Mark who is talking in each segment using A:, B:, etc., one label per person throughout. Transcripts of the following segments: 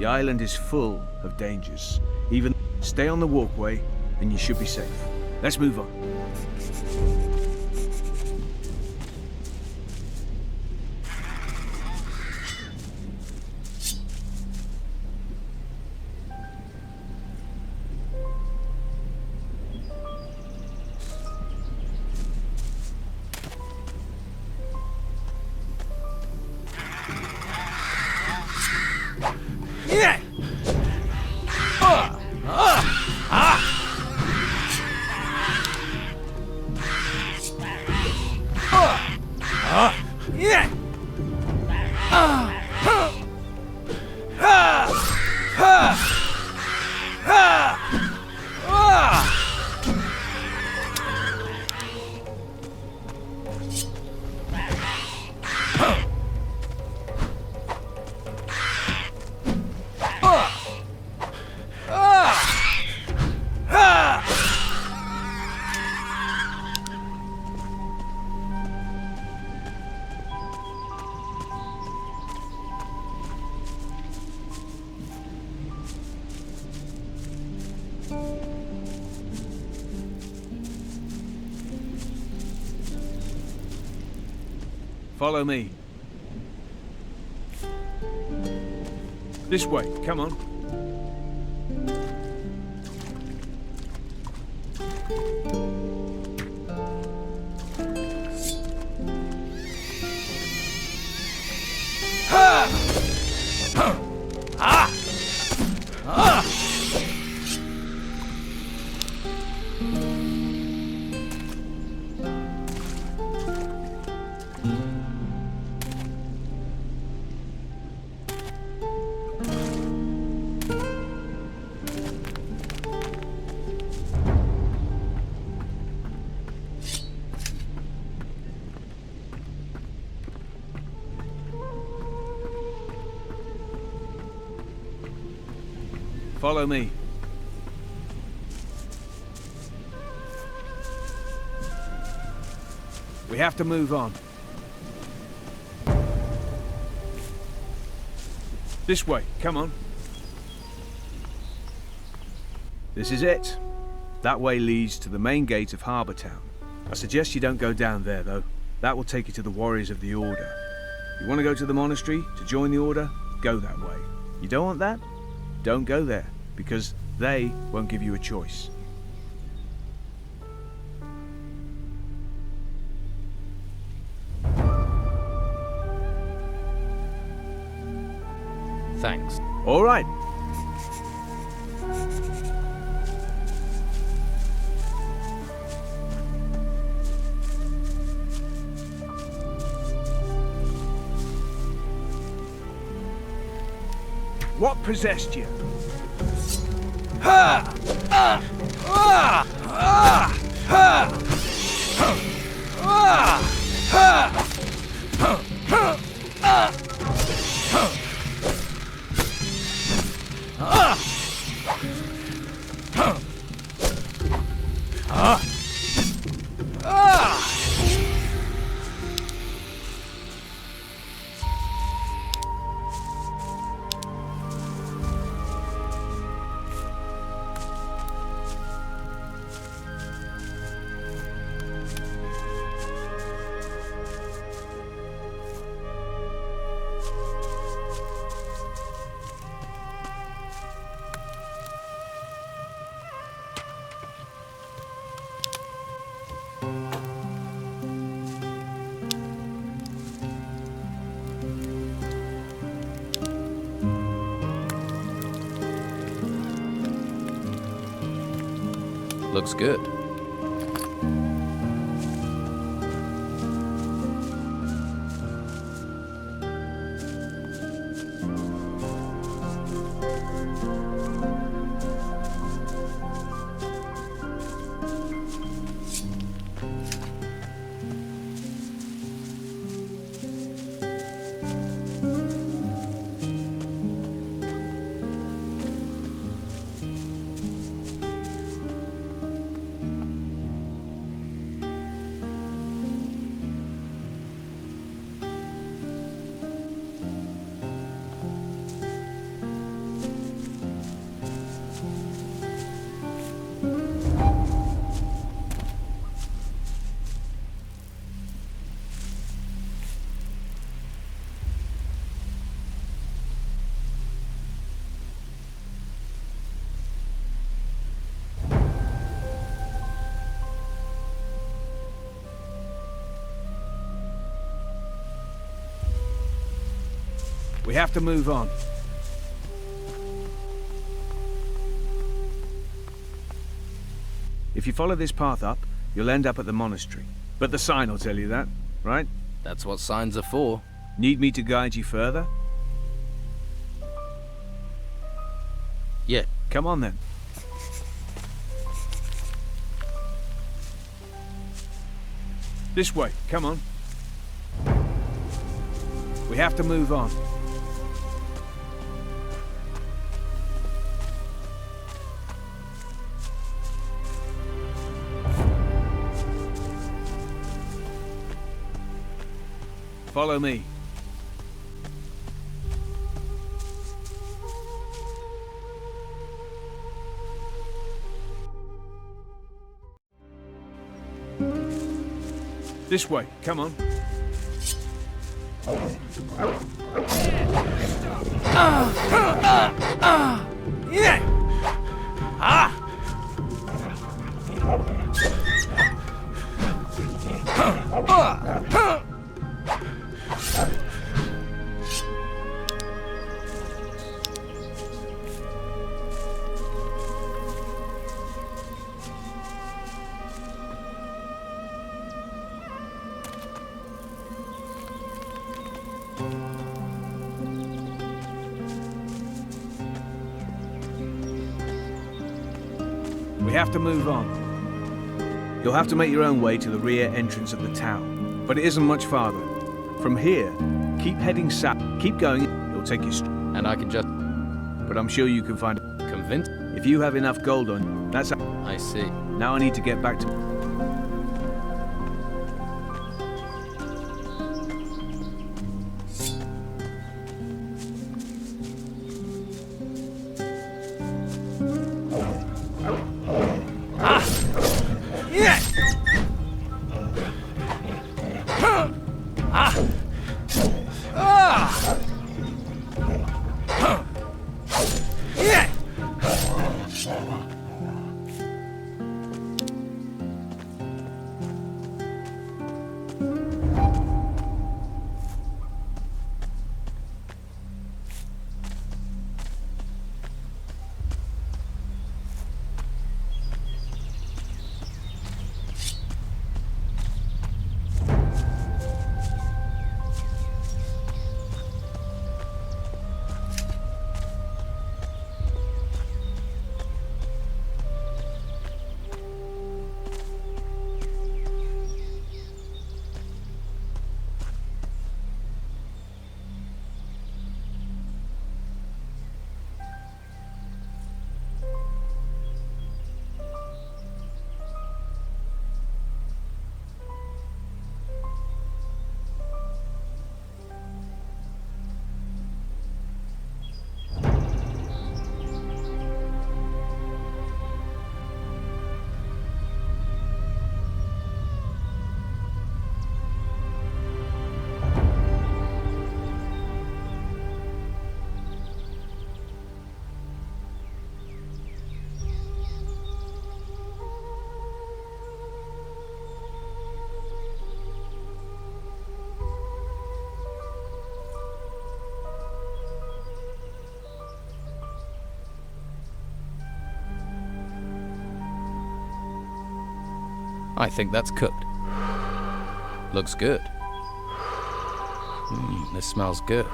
A: The island is full of dangers. Even stay on the walkway and you should be safe. Let's move on. Follow me. This way, come on. Follow me. We have to move on. This way, come on. This is it. That way leads to the main gate of Harbour Town. I suggest you don't go down there, though. That will take you to the Warriors of the Order. You want to go to the monastery to join the Order? Go that way. You don't want that? Don't go there, because they won't give you a choice.
B: Thanks.
A: All right. What possessed you? Ha! Ah! Ah! Ah! Ha! Ah! Ha! Ah!
B: Looks good.
A: We have to move on. If you follow this path up, you'll end up at the monastery. But the sign will tell you that, right?
B: That's what signs are for.
A: Need me to guide you further?
B: Yeah.
A: Come on then. This way, come on. We have to move on. Follow me. This way, come on.
B: Yeah. Ah.
A: We have to move on. You'll have to make your own way to the rear entrance of the town, but it isn't much farther. From here, keep heading south. Keep going, it'll take you straight.
B: And I can just...
A: But I'm sure you can find it.
B: Convinced?
A: If you have enough gold on you, that's...
B: I see.
A: Now I need to get back to...
B: I think that's cooked. Looks good. This smells good.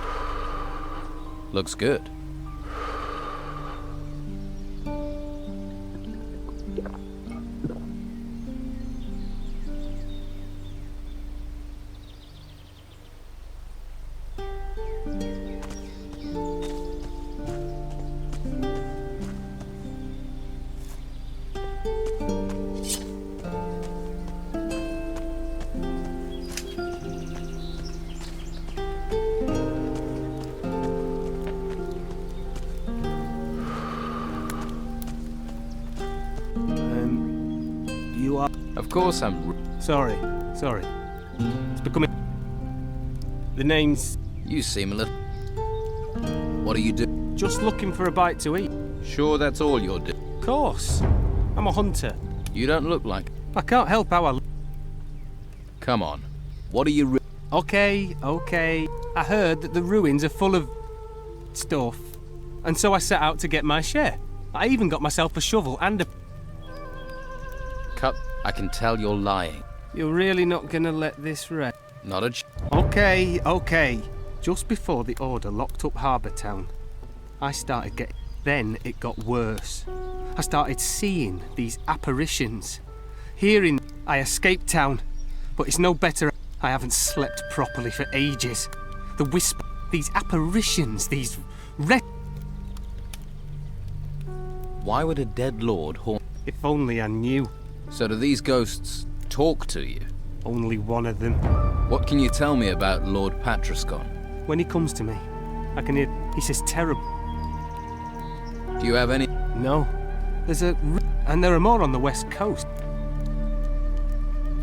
B: Looks good.
A: You are...
B: Of course I'm...
C: Sorry. It's becoming... The name's...
B: You seem a little... What do you do?
C: Just looking for a bite to eat.
B: Sure that's all you're doing?
C: Of course. I'm a hunter.
B: You don't look like...
C: I can't help how I...
B: Come on. What are you...
C: Okay. I heard that the ruins are full of stuff. And so I set out to get my share. I even got myself a shovel and a...
B: Cut. I can tell you're lying.
C: You're really not gonna let this rest?
B: Not a
C: Okay. Just before the Order locked up Harbour Town, I started getting... Then it got worse. I started seeing these apparitions. Hearing... I escaped town, but it's no better. I haven't slept properly for ages. The whisper... These apparitions, these...
B: Why would a dead lord haunt...
C: If only I knew.
B: So do these ghosts talk to you?
C: Only one of them.
B: What can you tell me about Lord Patrascon?
C: When he comes to me, I can hear... He says terrible.
B: Do you have any...
C: No. There's a... And there are more on the west coast.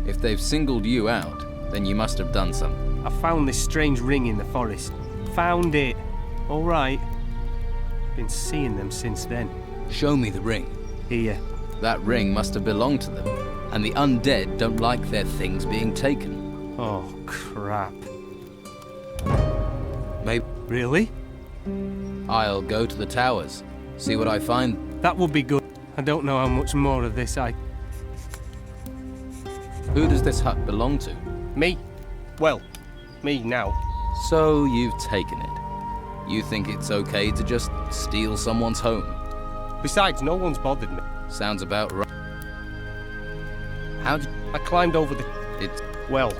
B: If they've singled you out, then you must have done something.
C: I found this strange ring in the forest. Found it. All right. Been seeing them since then.
B: Show me the ring.
C: Here.
B: That ring must have belonged to them, and the undead don't like their things being taken.
C: Oh, crap.
B: Maybe
C: Really?
B: I'll go to the towers, see what I find.
C: That would be good. I don't know how much more of this I...
B: Who does this hut belong to?
C: Me? Well, me now.
B: So you've taken it. You think it's okay to just steal someone's home?
C: Besides, no one's bothered me.
B: Sounds about right. How did...
C: I climbed over the...
B: It's...
C: Well.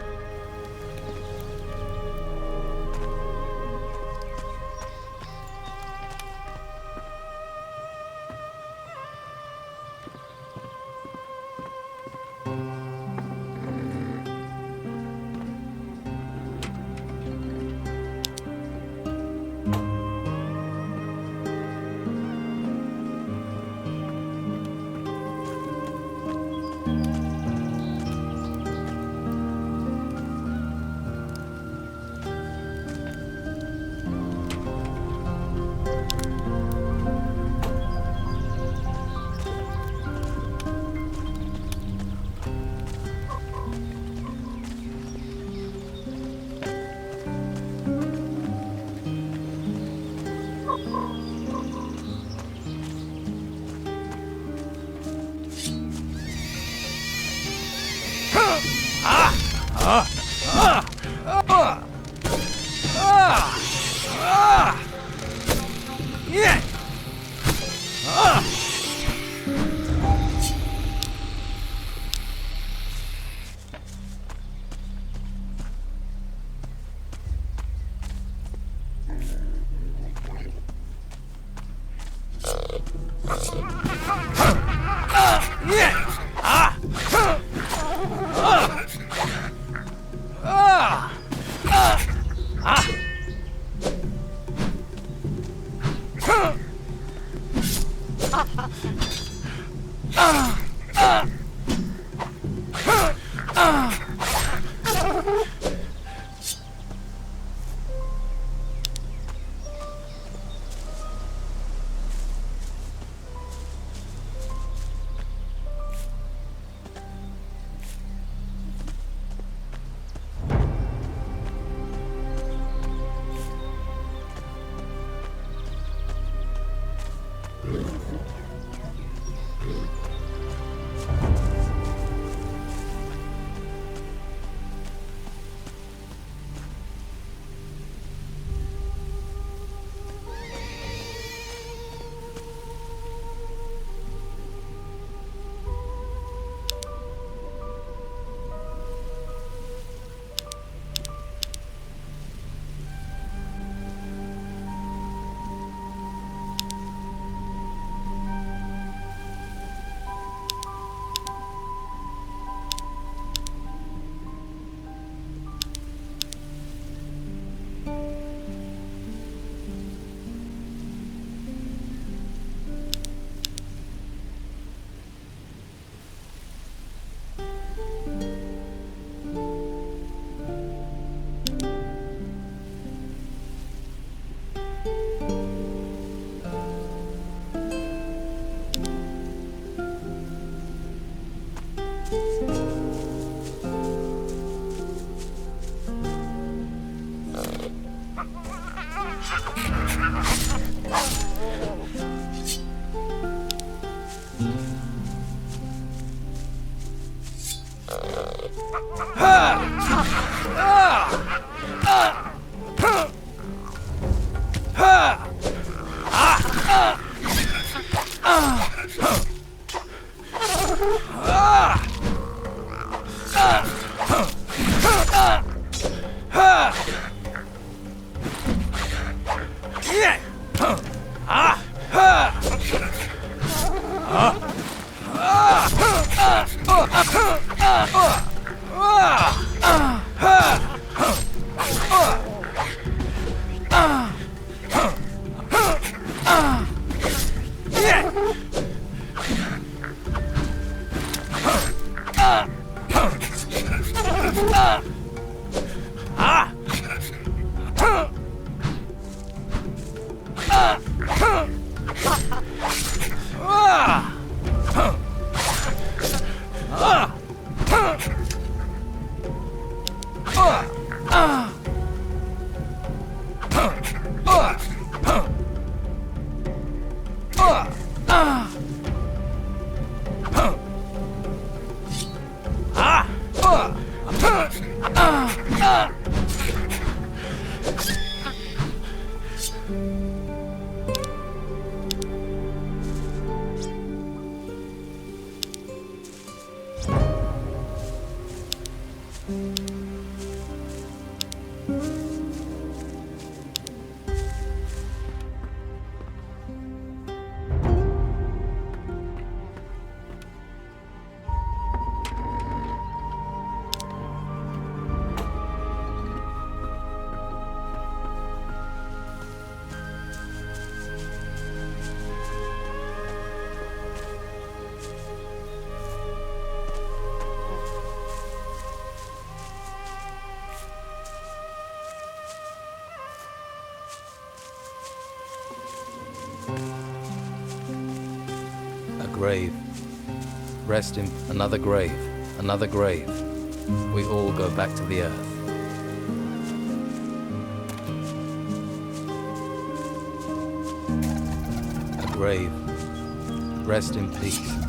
B: Grave. Rest in another grave, another grave. We all go back to the earth. A grave. Rest in peace.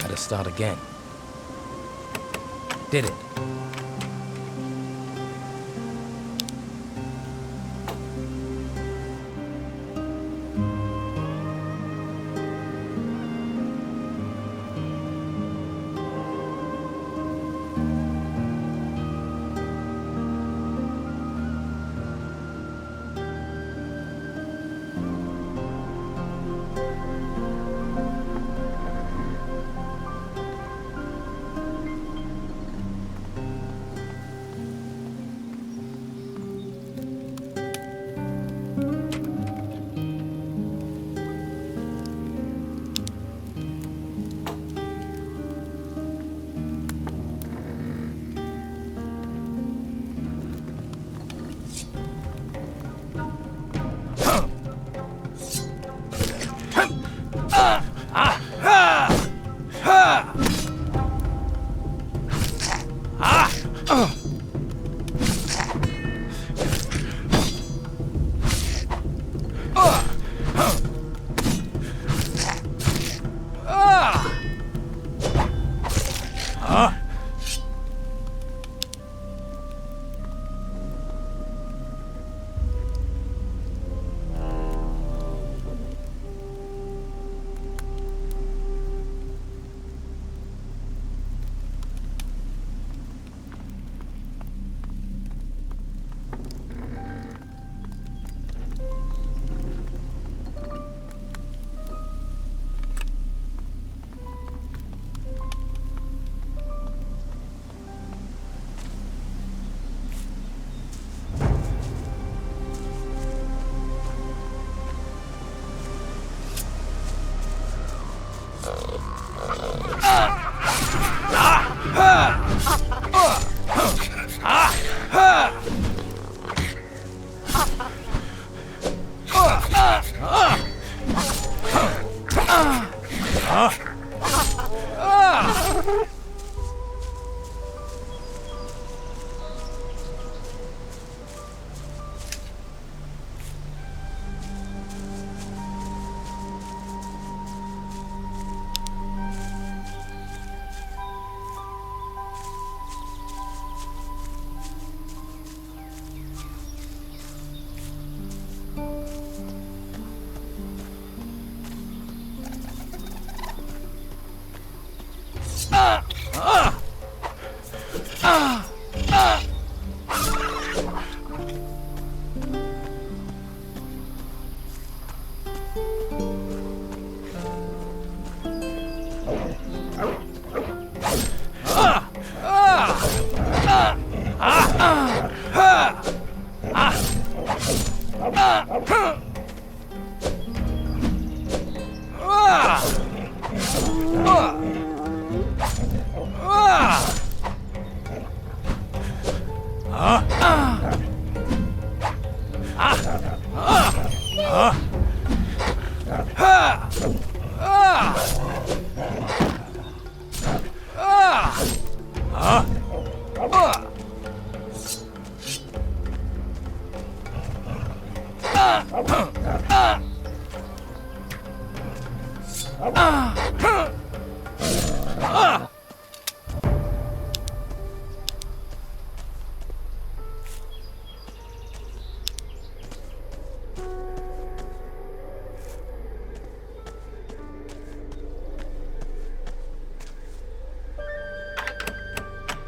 B: Had to start again. Did it.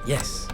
B: Yes.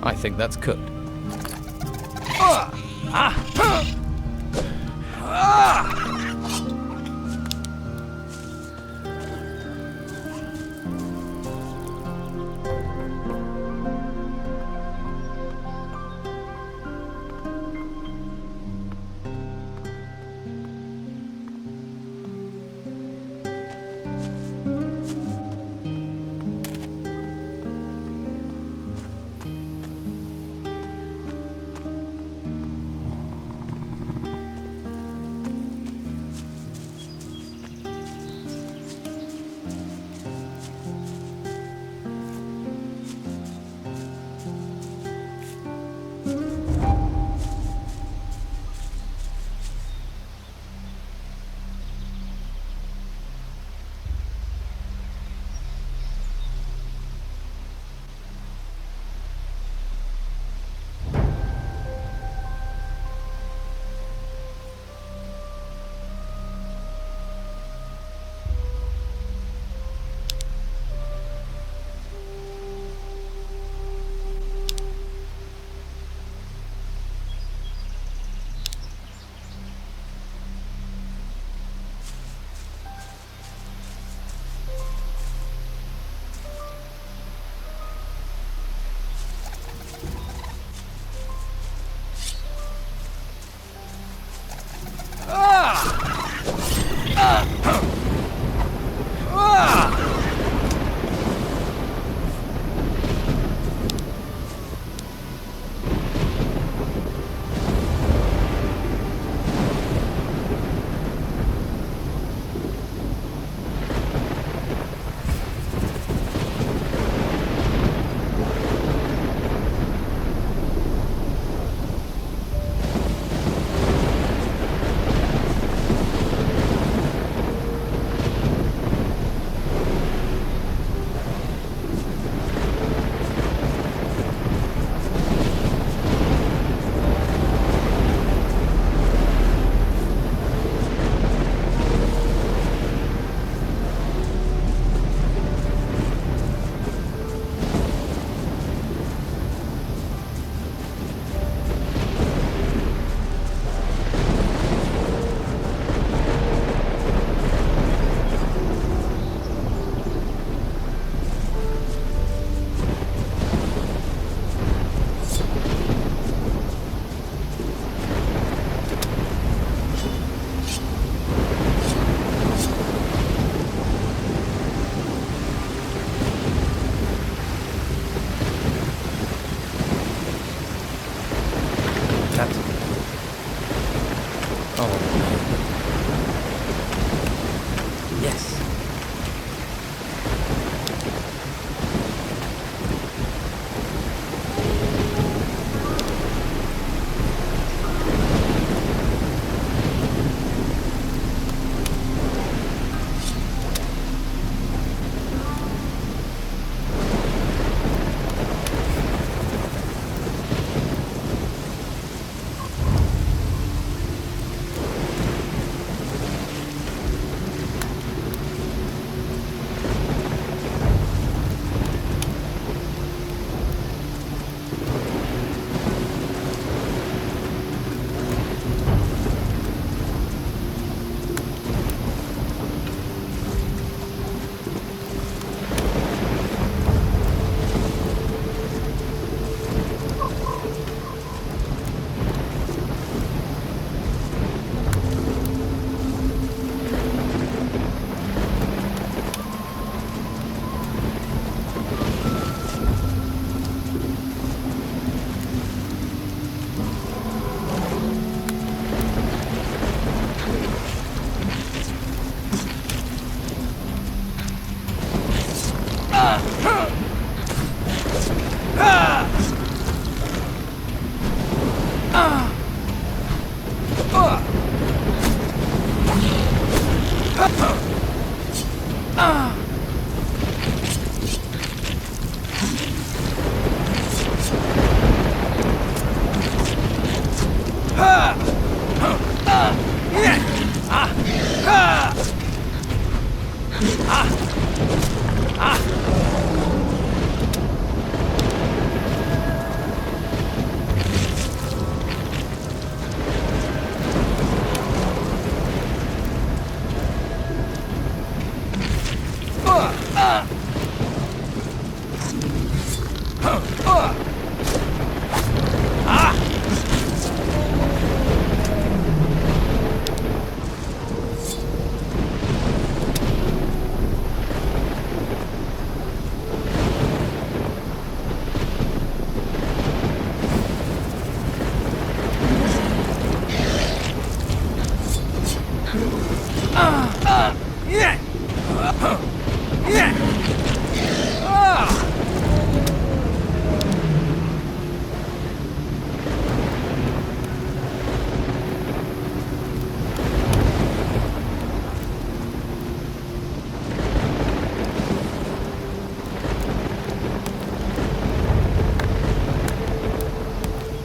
B: I think that's cooked.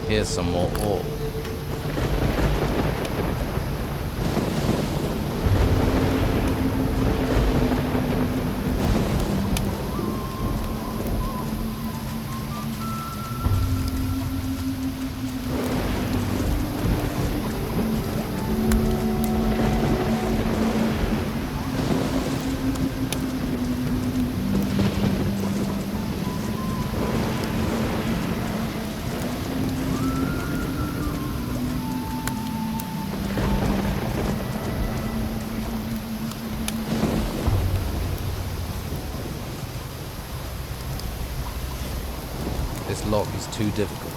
B: Here's some more ore. This lock is too difficult.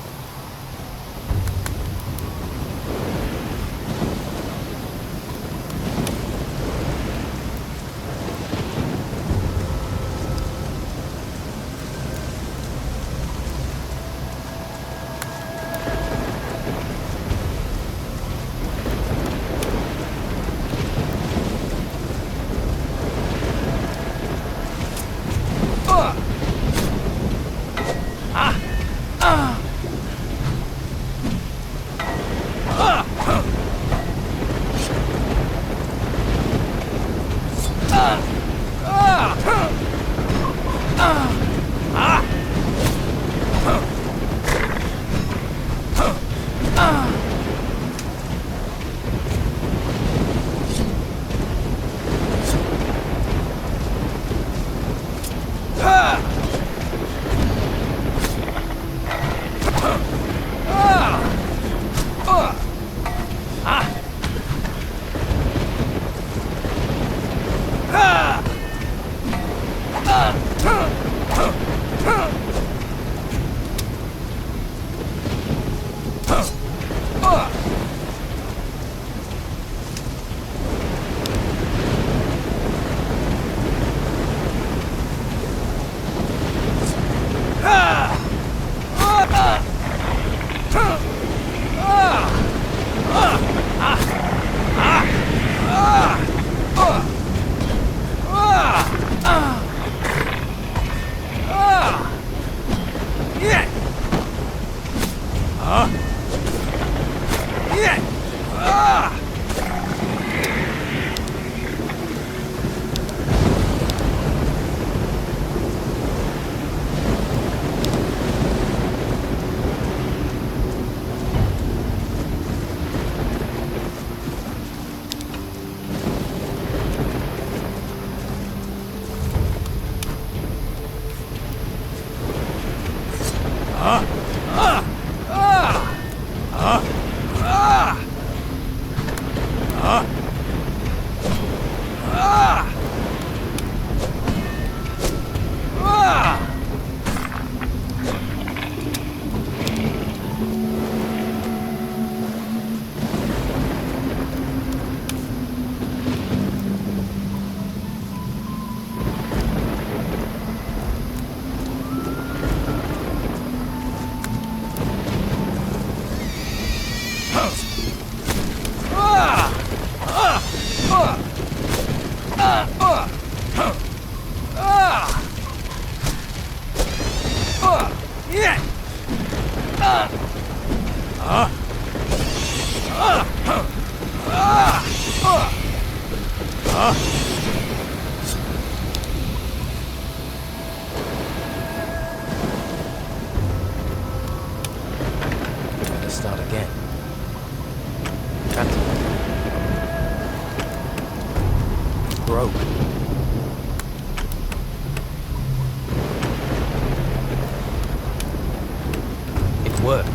B: Better start again. That's broke. It worked.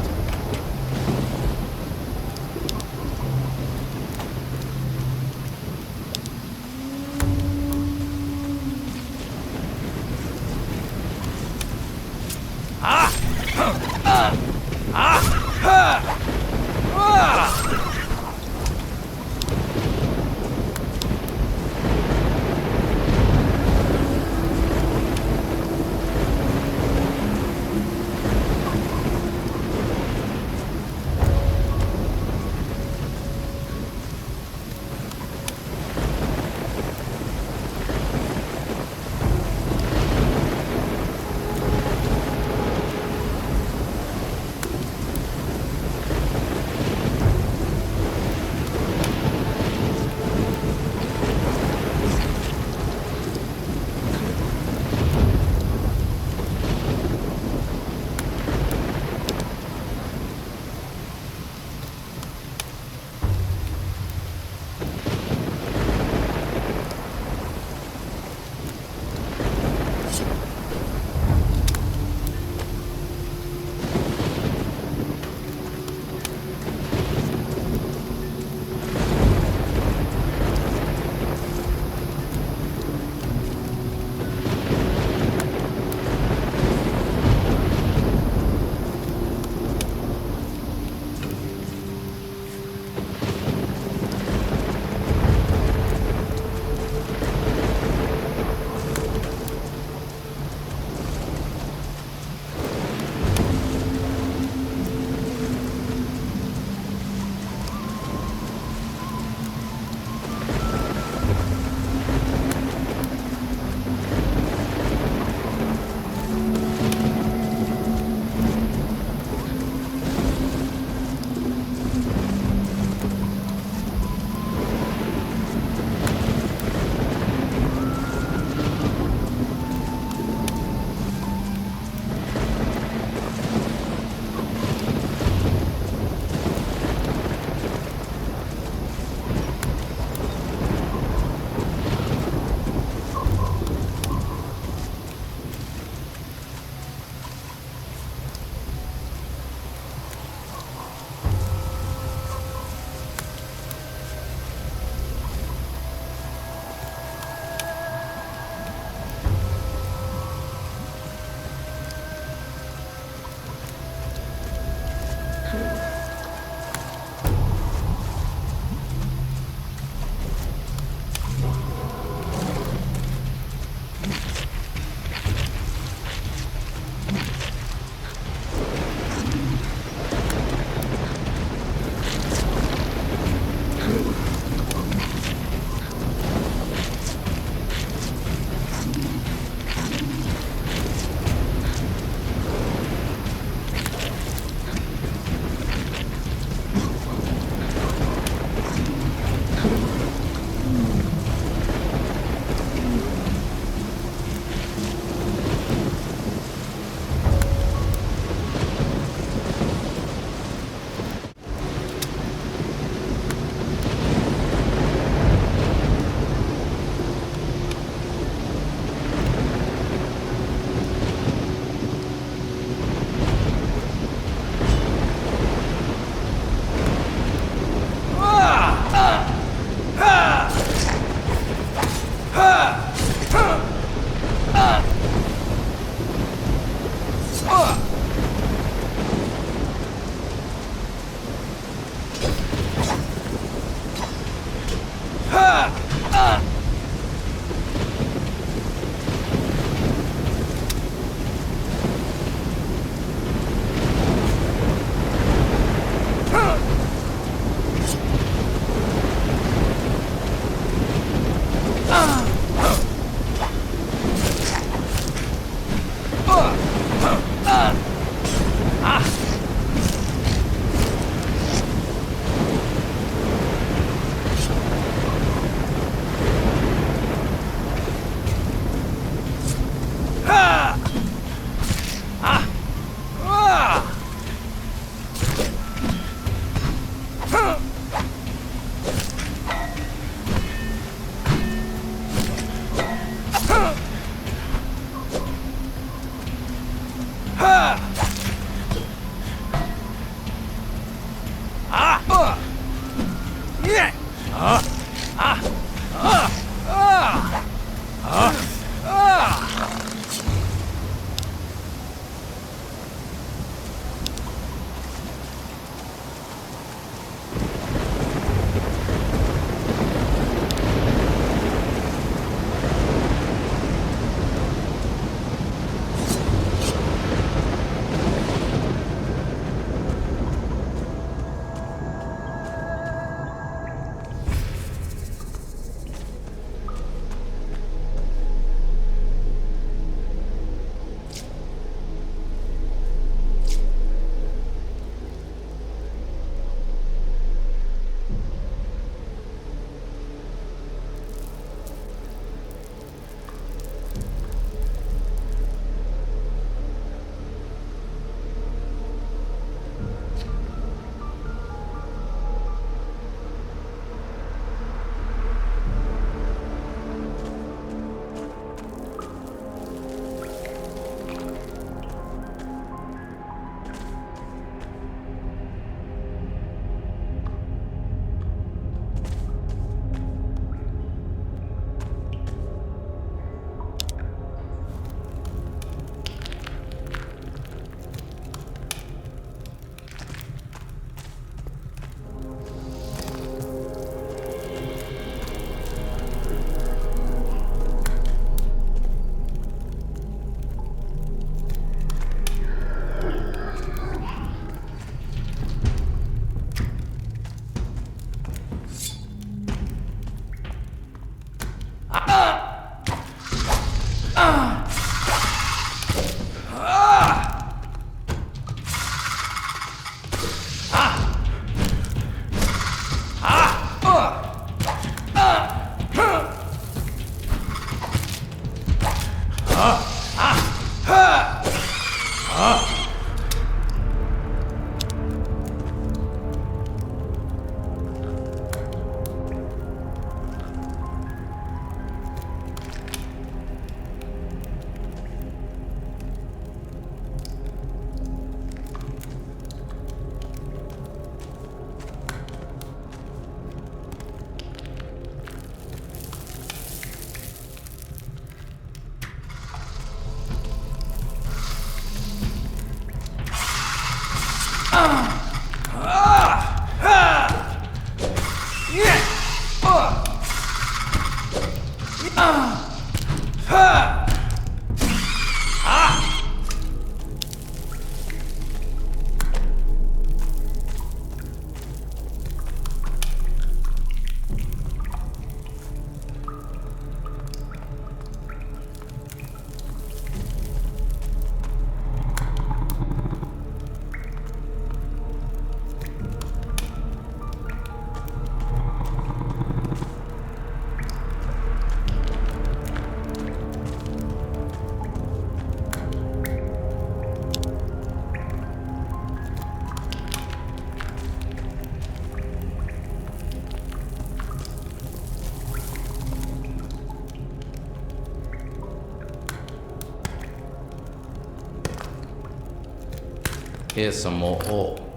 B: Here's some more ore.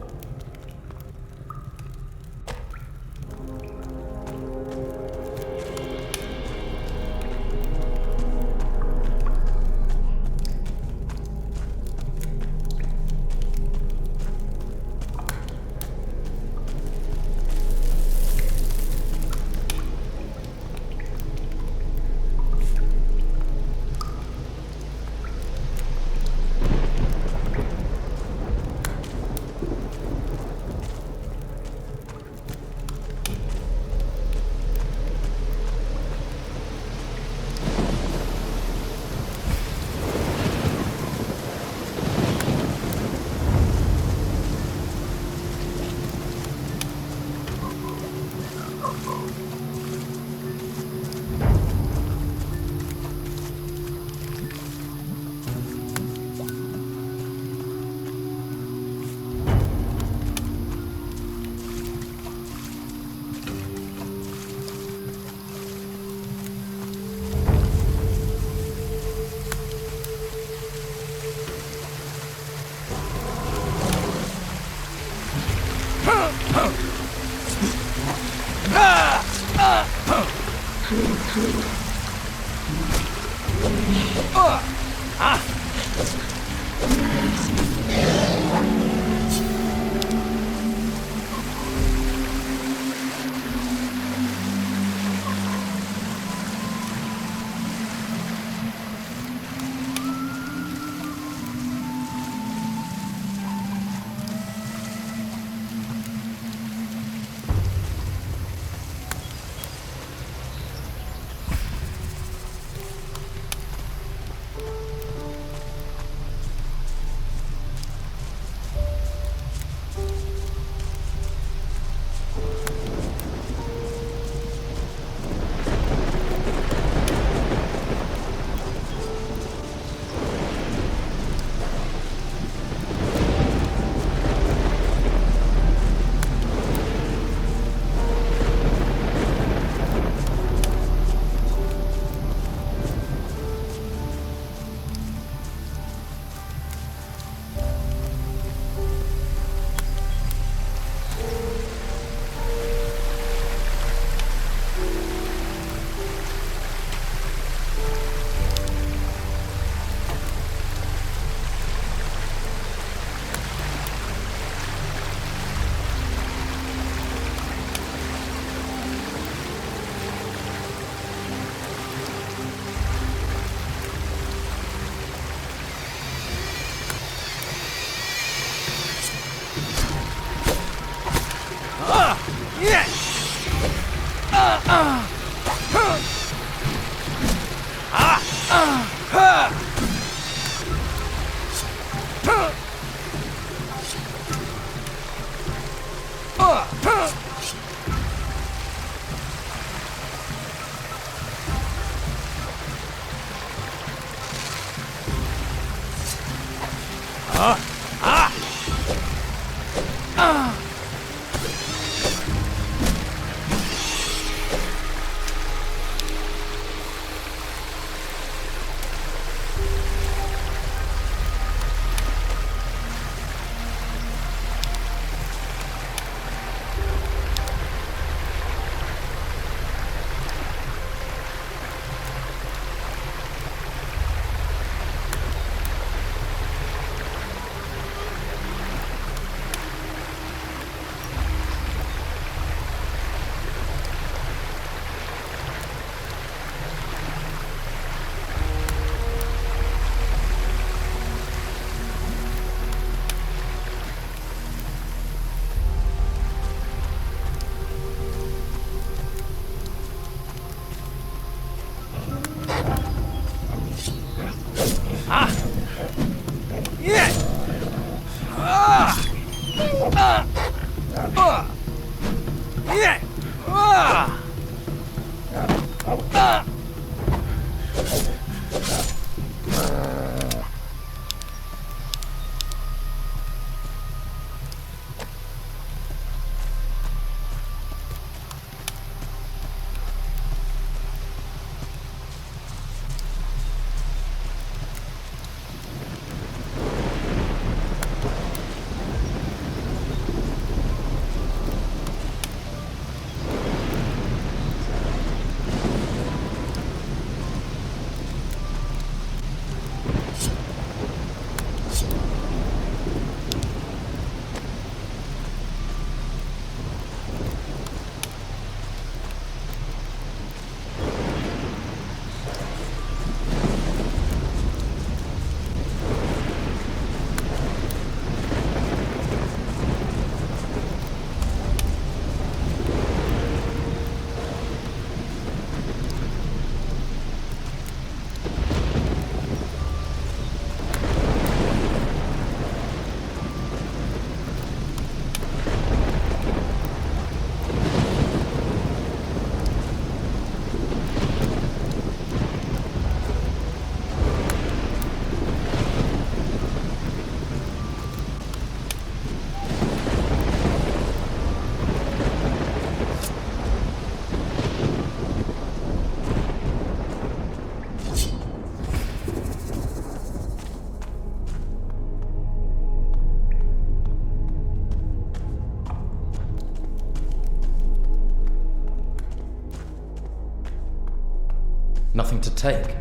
B: Nothing to take.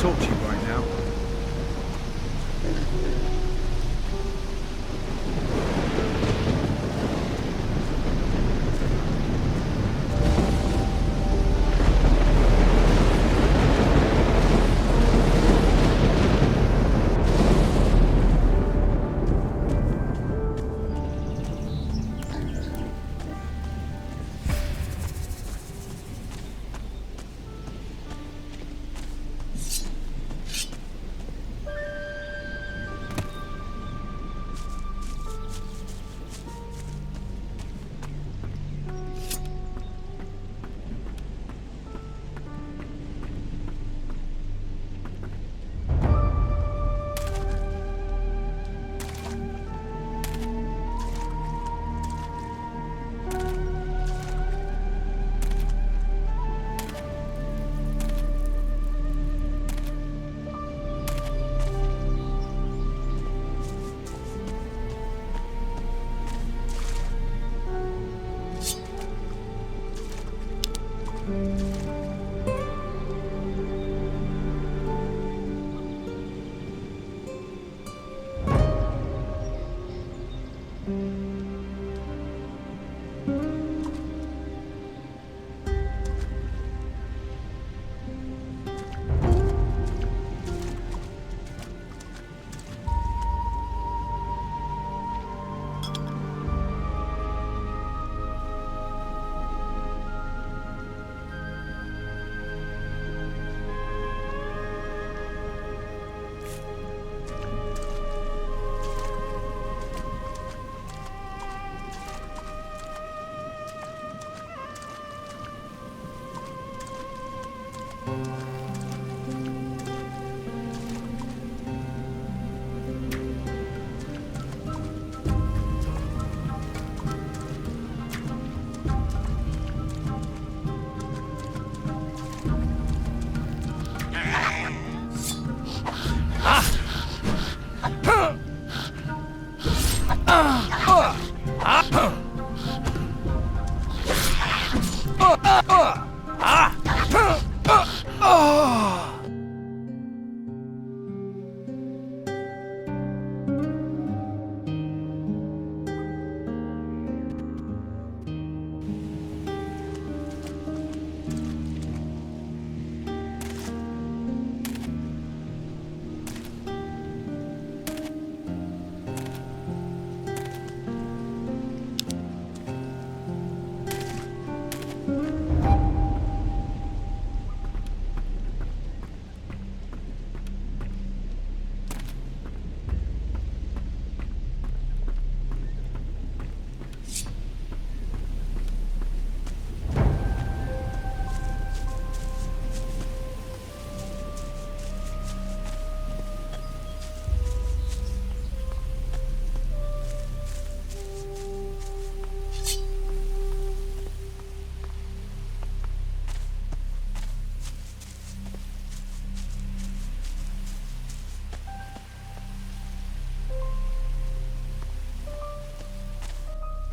A: Talk to you right now.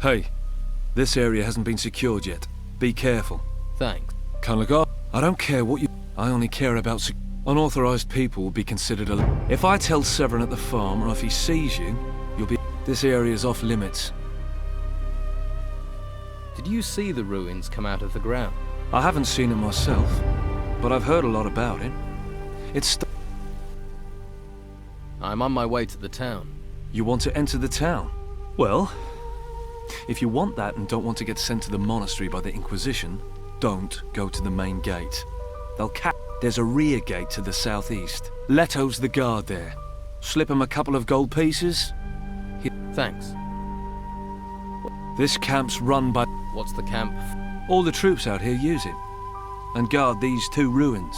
D: Hey, this area hasn't been secured yet. Be careful.
B: Thanks.
D: Can't look up. I don't care what you... I only care about unauthorized people will be considered a... If I tell Severin at the farm, or if he sees you, you'll be... This area's off limits.
B: Did you see the ruins come out of the ground?
D: I haven't seen it myself, but I've heard a lot about it. It's...
B: I'm on my way to the town.
D: You want to enter the town? Well, if you want that and don't want to get sent to the monastery by the Inquisition, don't go to the main gate. They'll There's a rear gate to the southeast. Leto's the guard there. Slip him a couple of gold pieces.
B: Thanks.
D: This camp's run by...
B: What's the camp?
D: All the troops out here use it. And guard these two ruins.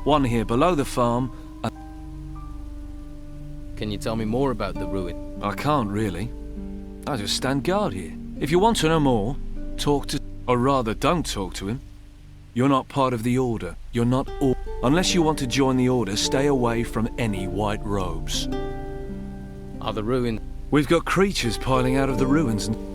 D: One here below the farm, and...
B: Can you tell me more about the ruin?
D: I can't really. I just stand guard here. If you want to know more, talk to... Or rather, don't talk to him. You're not part of the Order. You're not... Unless you want to join the Order, stay away from any white robes.
B: Are the ruins...
D: We've got creatures piling out of the ruins and...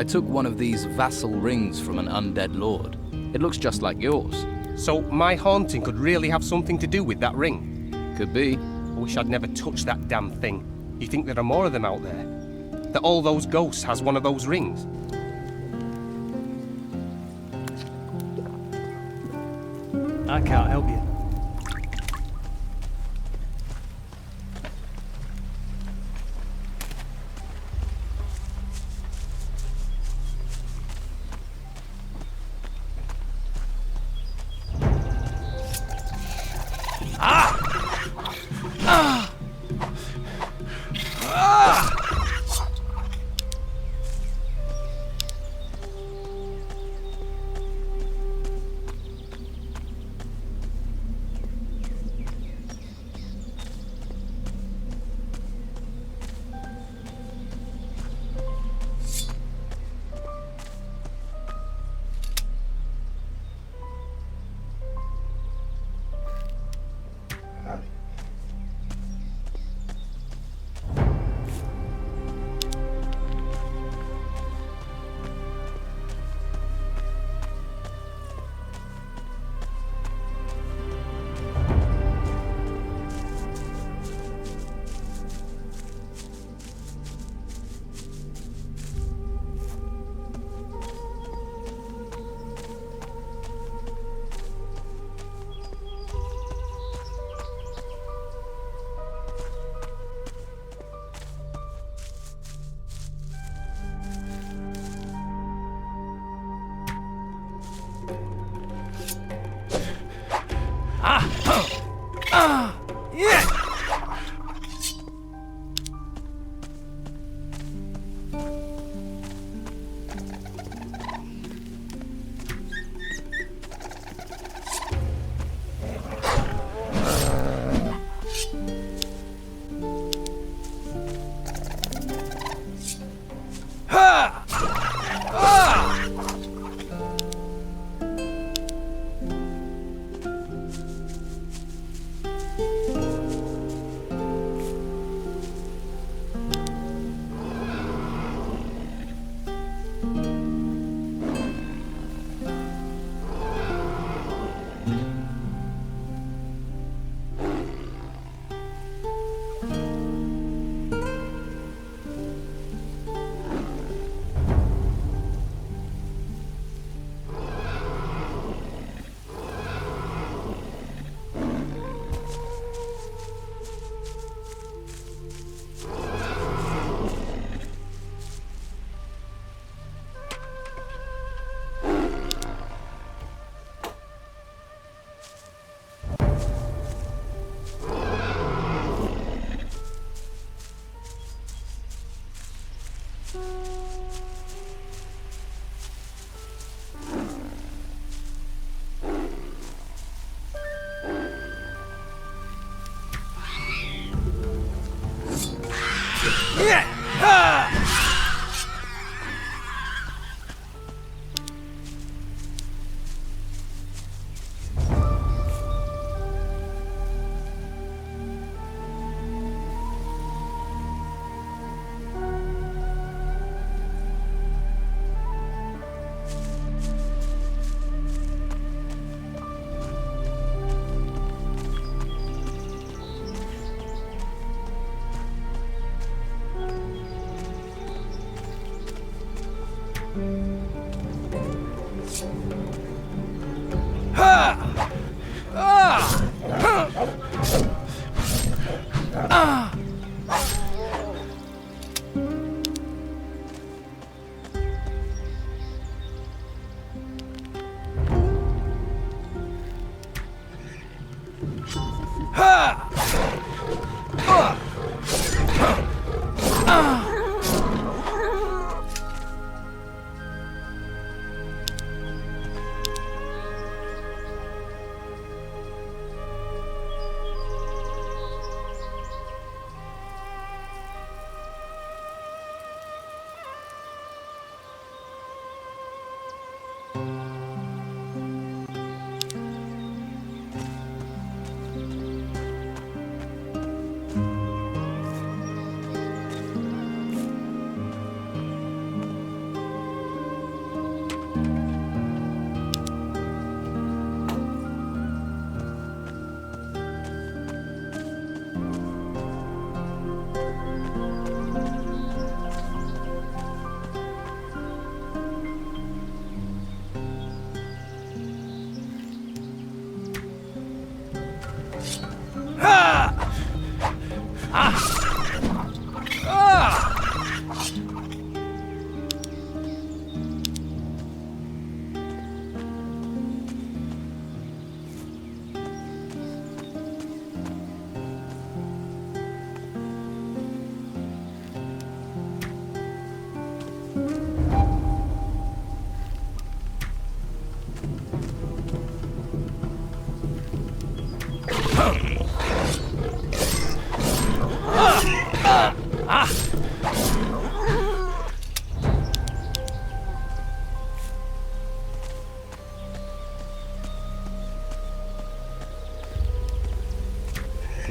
B: I took one of these vassal rings from an undead lord. It looks just like yours.
C: So my haunting could really have something to do with that ring?
B: Could be.
C: I wish I'd never touched that damn thing. You think there are more of them out there? That all those ghosts has one of those rings?
E: I can't help you.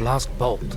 B: Last bolt.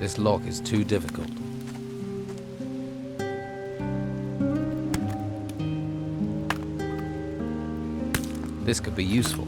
B: This lock is too difficult. This could be useful.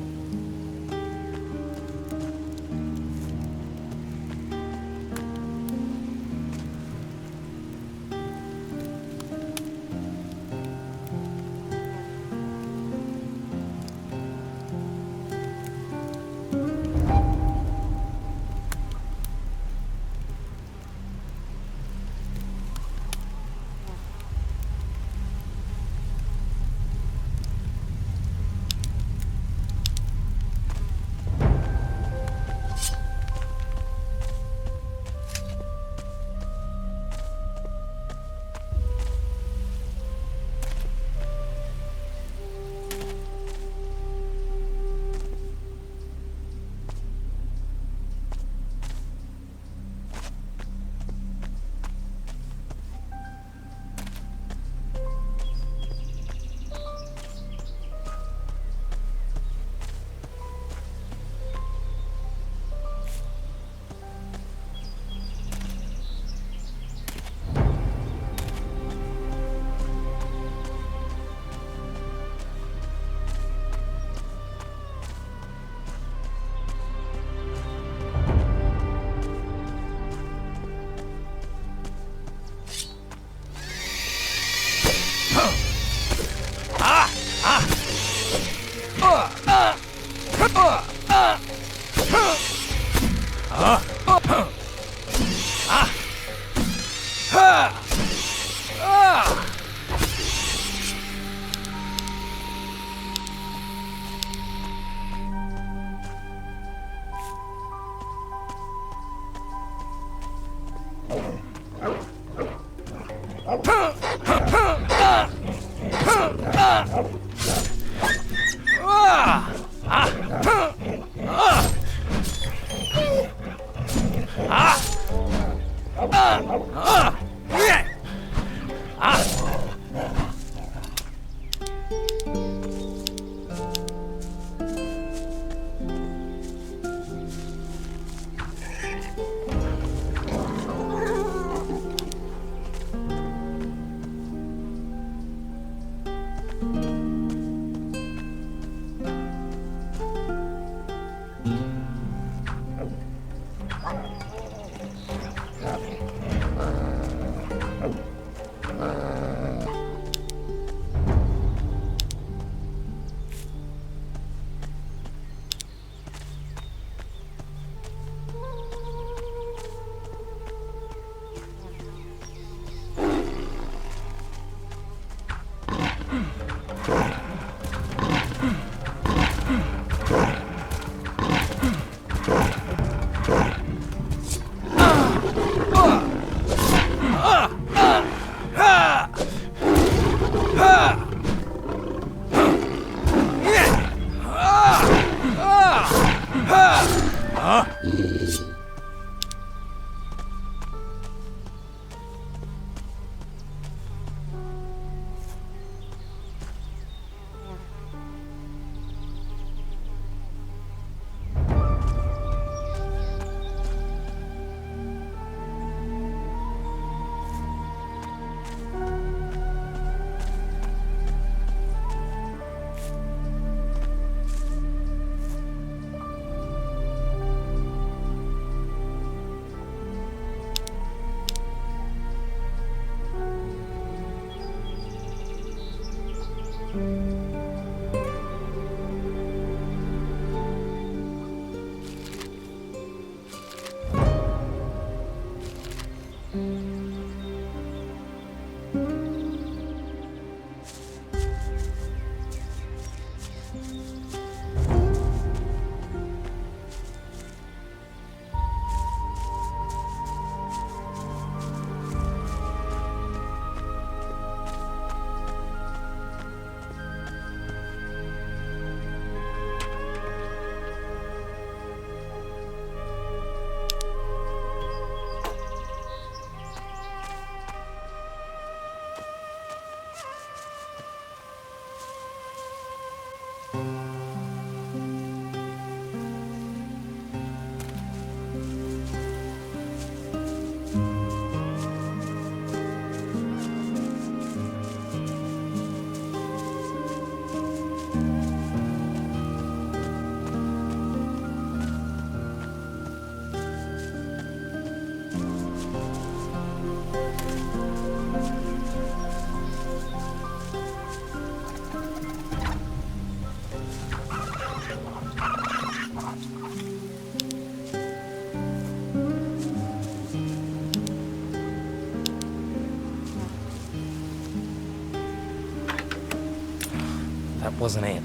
B: That wasn't it.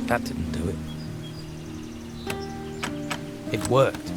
B: That didn't do it. It worked.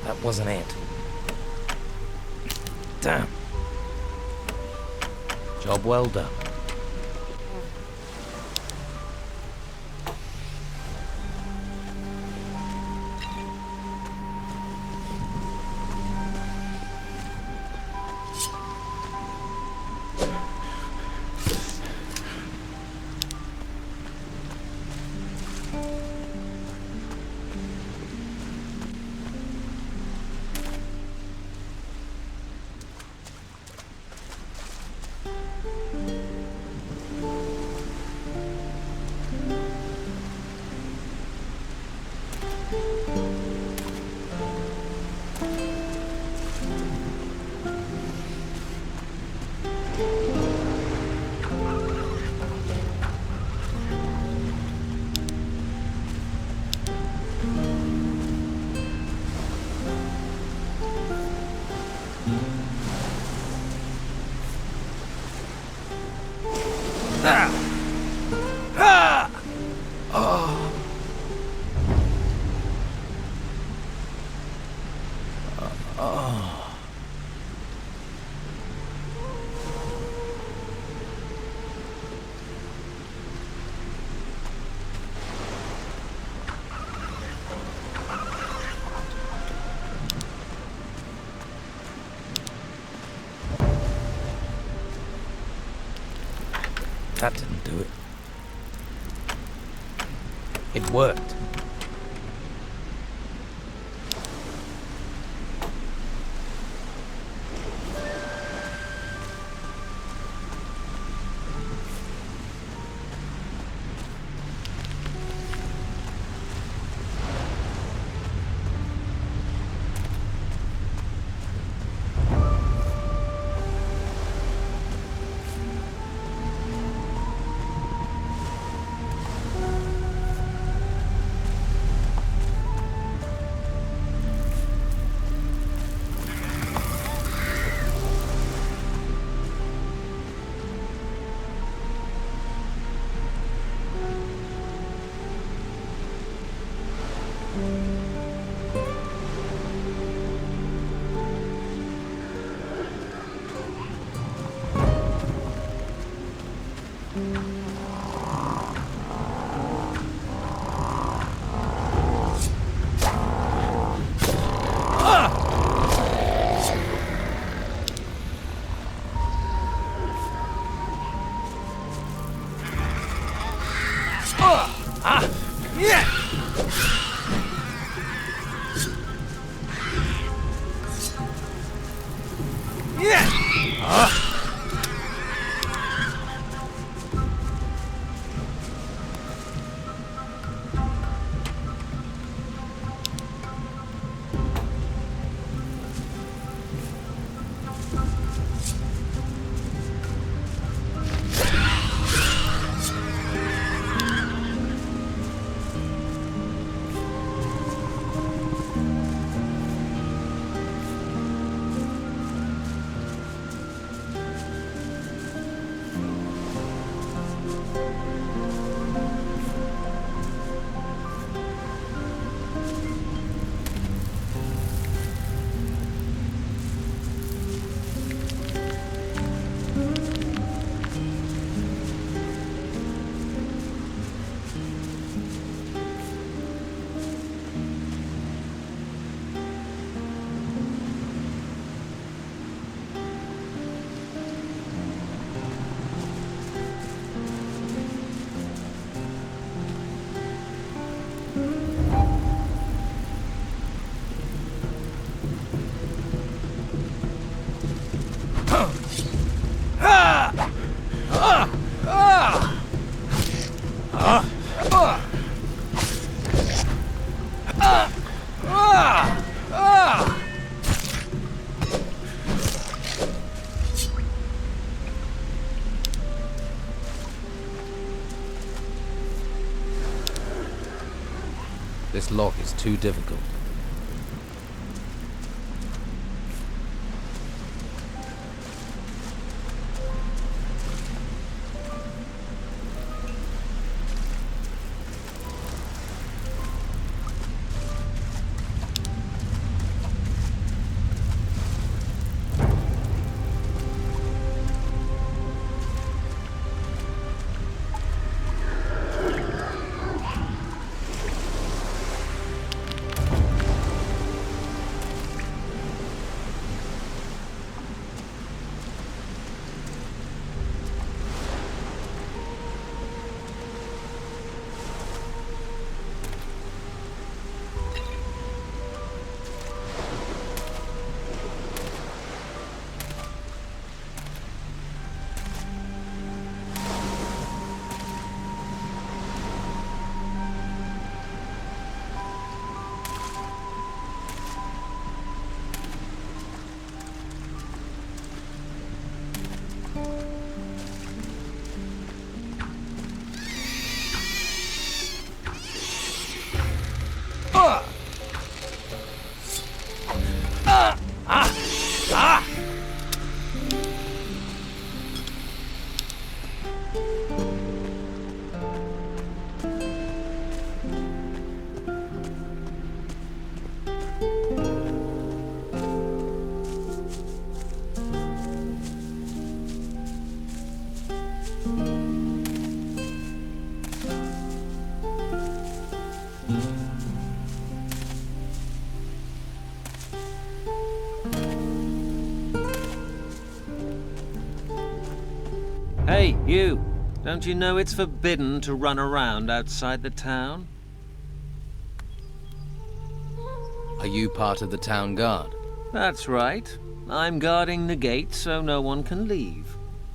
B: That wasn't it. Damn. Job well done. That didn't do it. It worked. This lock is too difficult.
F: Hey, you! Don't you know it's forbidden to run around outside the town?
B: Are you part of the town guard?
F: That's right. I'm guarding the gate so no one can leave.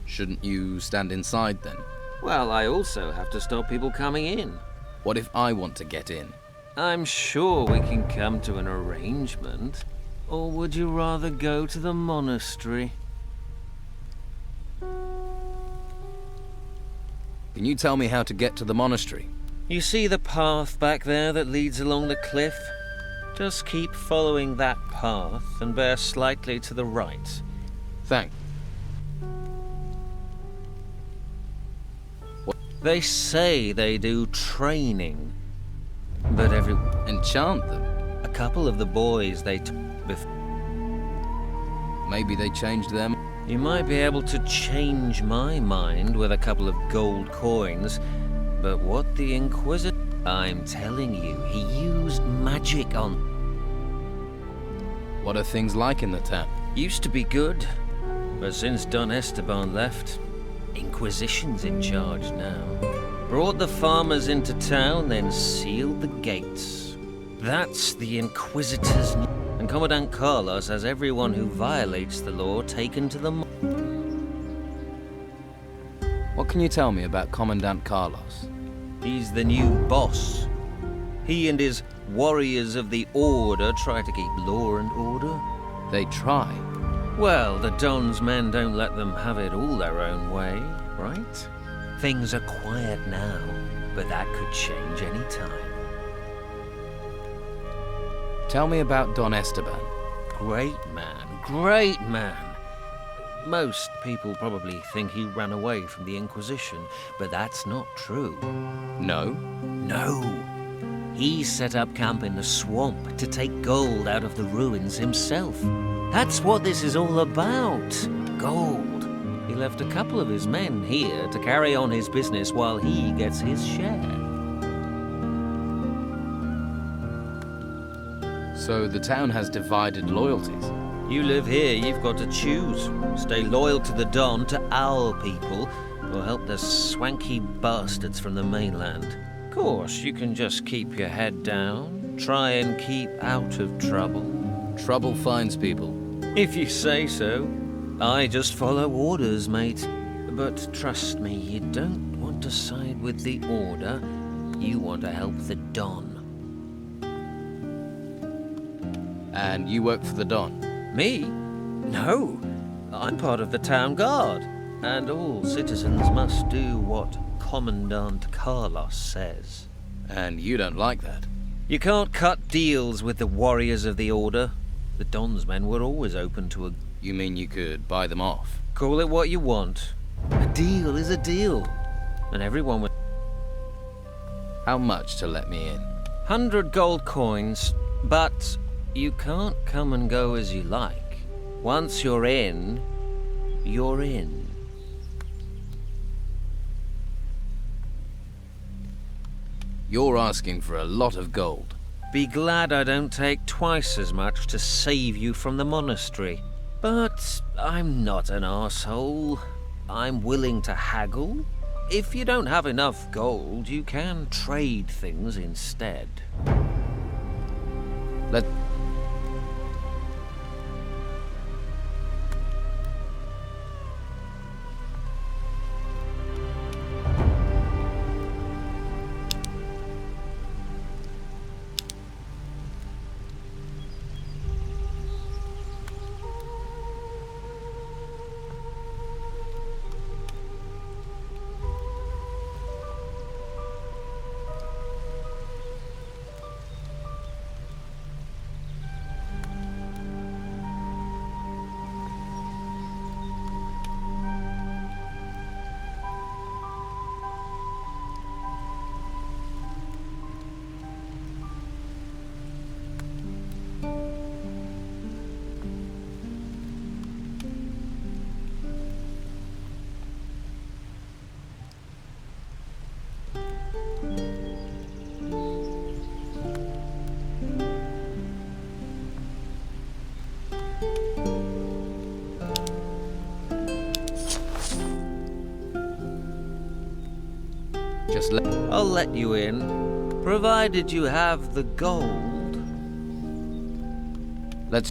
B: Shouldn't you stand inside then?
F: Well, I also have to stop people coming in.
B: What if I want to get in?
F: I'm sure we can come to an arrangement. Or would you rather go to the monastery?
B: Can you tell me how to get to the monastery?
F: You see the path back there that leads along the cliff? Just keep following that path and bear slightly to the right.
B: Thanks.
F: They say they do training, but
B: Enchant them?
F: a couple of the boys they took before.
B: Maybe they changed them.
F: You might be able to change my mind with a couple of gold coins, but what the Inquisitor... I'm telling you, he used magic on...
B: What are things like in the town?
F: Used to be good, but since Don Esteban left, Inquisition's in charge now. Brought the farmers into town, then sealed the gates. That's the Inquisitor's... And Commandant Carlos has everyone who violates the law taken to the...
B: What can you tell me about Commandant Carlos?
F: He's the new boss. He and his warriors of the Order try to keep law and order.
B: They try.
F: Well, the Don's men don't let them have it all their own way, right? Things are quiet now, but that could change any time.
B: Tell me about Don Esteban.
F: Great man, great man. Most people probably think he ran away from the Inquisition, but that's not true.
B: No?
F: No. He set up camp in the swamp to take gold out of the ruins himself. That's what this is all about. Gold. He left a couple of his men here to carry on his business while he gets his share.
B: So the town has divided loyalties.
F: You live here, you've got to choose. Stay loyal to the Don, to our people, or help the swanky bastards from the mainland. Of course, you can just keep your head down, try and keep out of trouble.
B: Trouble finds people.
F: If you say so. I just follow orders, mate. But trust me, you don't want want to side with the Order, you want to help the Don.
B: And you work for the Don?
F: Me? No. I'm part of the town guard, and all citizens must do what Commandant Carlos says.
B: And you don't like that?
F: You can't cut deals with the warriors of the Order. The Don's men were always open to a...
B: You mean you could buy them off?
F: Call it what you want. A deal is a deal. And everyone would...
B: How much to let me in?
F: 100 gold coins, but you can't come and go as you like. Once you're in, you're in.
B: You're asking for a lot of gold.
F: Be glad I don't take twice as much to save you from the monastery. But I'm not an arsehole. I'm willing to haggle. If you don't have enough gold, you can trade things instead.
B: Let... Just let...
F: I'll let you in, provided you have the gold.
B: Let's...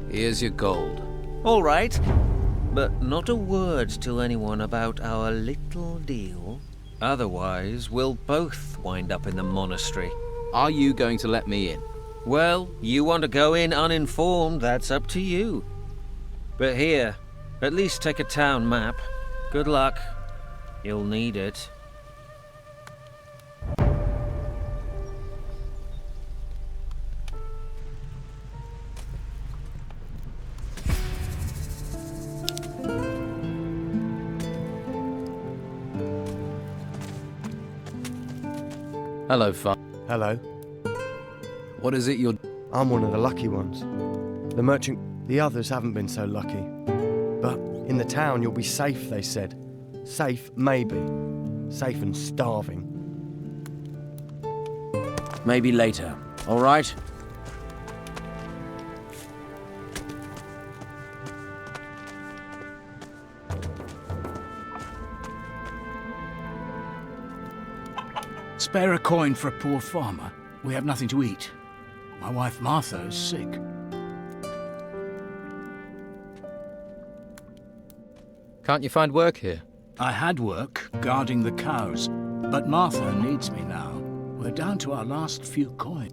B: Here's your gold.
F: All right, but not a word to anyone about our little deal. Otherwise, we'll both wind up in the monastery.
B: Are you going to let me in?
F: Well, you want to go in uninformed, that's up to you. But here, at least take a town map. Good luck. You'll need it.
B: Hello, Fa.
G: Hello.
B: What is it you're...
G: I'm one of the lucky ones. The merchant... The others haven't been so lucky. But in the town you'll be safe, they said. Safe, maybe. Safe and starving.
H: Maybe later, all right?
I: Spare a coin for a poor farmer. We have nothing to eat. My wife Martha is sick.
B: Can't you find work here?
I: I had work guarding the cows, but Martha needs me now. We're down to our last few coins.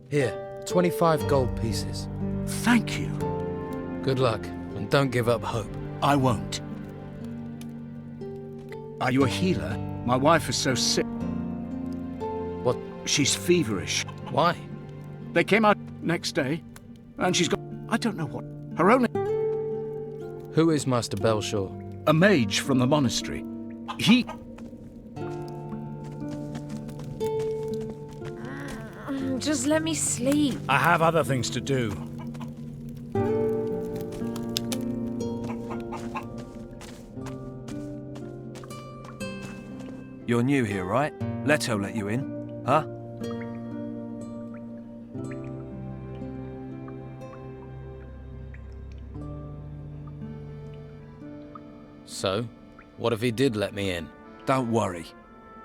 B: Here, 25 gold pieces.
I: Thank you.
B: Good luck, and don't give up hope.
I: I won't. Are you a healer? My wife is so sick.
B: What?
I: She's feverish.
B: Why?
I: They came out next day, and she's got... I don't know what. Her only...
B: Who is Master Belshaw?
I: A mage from the monastery. He...
J: Just let me sleep.
I: I have other things to do.
D: You're new here, right? Leto let you in, huh?
B: So, what if he did let me in?
D: Don't worry.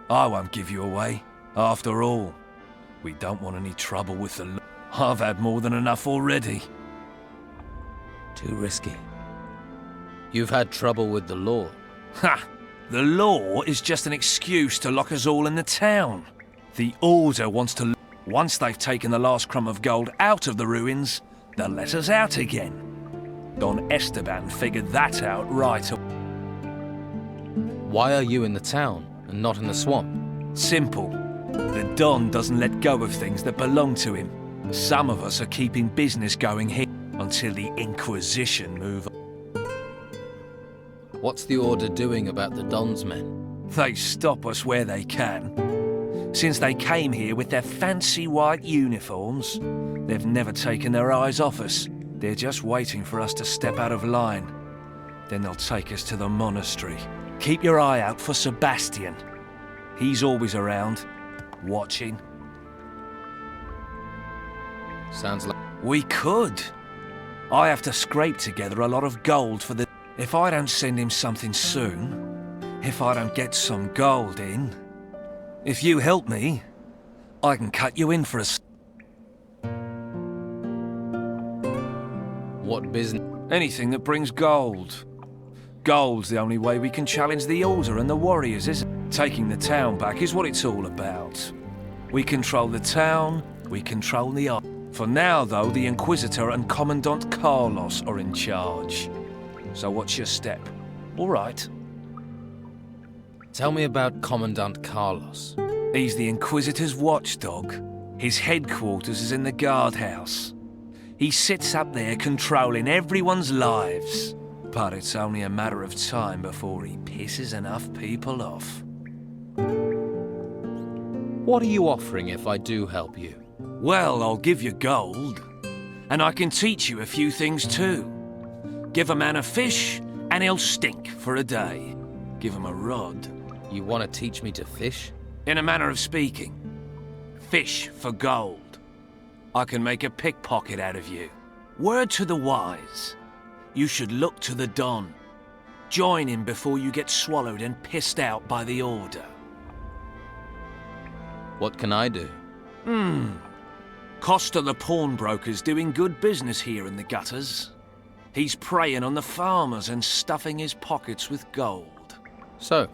D: I won't give you away. After all, we don't want any trouble with the law. I've had more than enough already.
B: Too risky. You've had trouble with the law.
D: Ha! The law is just an excuse to lock us all in the town. The Order wants to... Once they've taken the last crumb of gold out of the ruins, they'll let us out again. Don Esteban figured that out right away.
B: Why are you in the town and not in the swamp?
D: Simple. The Don doesn't let go of things that belong to him. Some of us are keeping business going here until the Inquisition move on.
B: What's the Order doing about the Don's men?
D: They stop us where they can. Since they came here with their fancy white uniforms, they've never taken their eyes off us. They're just waiting for us to step out of line. Then they'll take us to the monastery. Keep your eye out for Sebastian. He's always around, watching.
B: Sounds like...
D: We could. I have to scrape together a lot of gold for the... If I don't send him something soon, if I don't get some gold in, if you help me, I can cut you in for a...
B: What business?
D: Anything that brings gold. Gold's the only way we can challenge the Order and the warriors, isn't it? Taking the town back is what it's all about. We control the town, we control the art. For now, though, the Inquisitor and Commandant Carlos are in charge. So what's your step? All right.
B: Tell me about Commandant Carlos.
D: He's the Inquisitor's watchdog. His headquarters is in the guardhouse. He sits up there controlling everyone's lives. But it's only a matter of time before he pisses enough people off.
B: What are you offering if I do help you?
D: Well, I'll give you gold. And I can teach you a few things too. Give a man a fish, and he'll stink for a day. Give him a rod.
B: You want to teach me to fish?
D: In a manner of speaking. Fish for gold. I can make a pickpocket out of you. Word to the wise. You should look to the Don. Join him before you get swallowed and pissed out by the Order.
B: What can I do?
D: Costa the pawnbroker's doing good business here in the gutters. He's preying on the farmers and stuffing his pockets with gold.
B: So,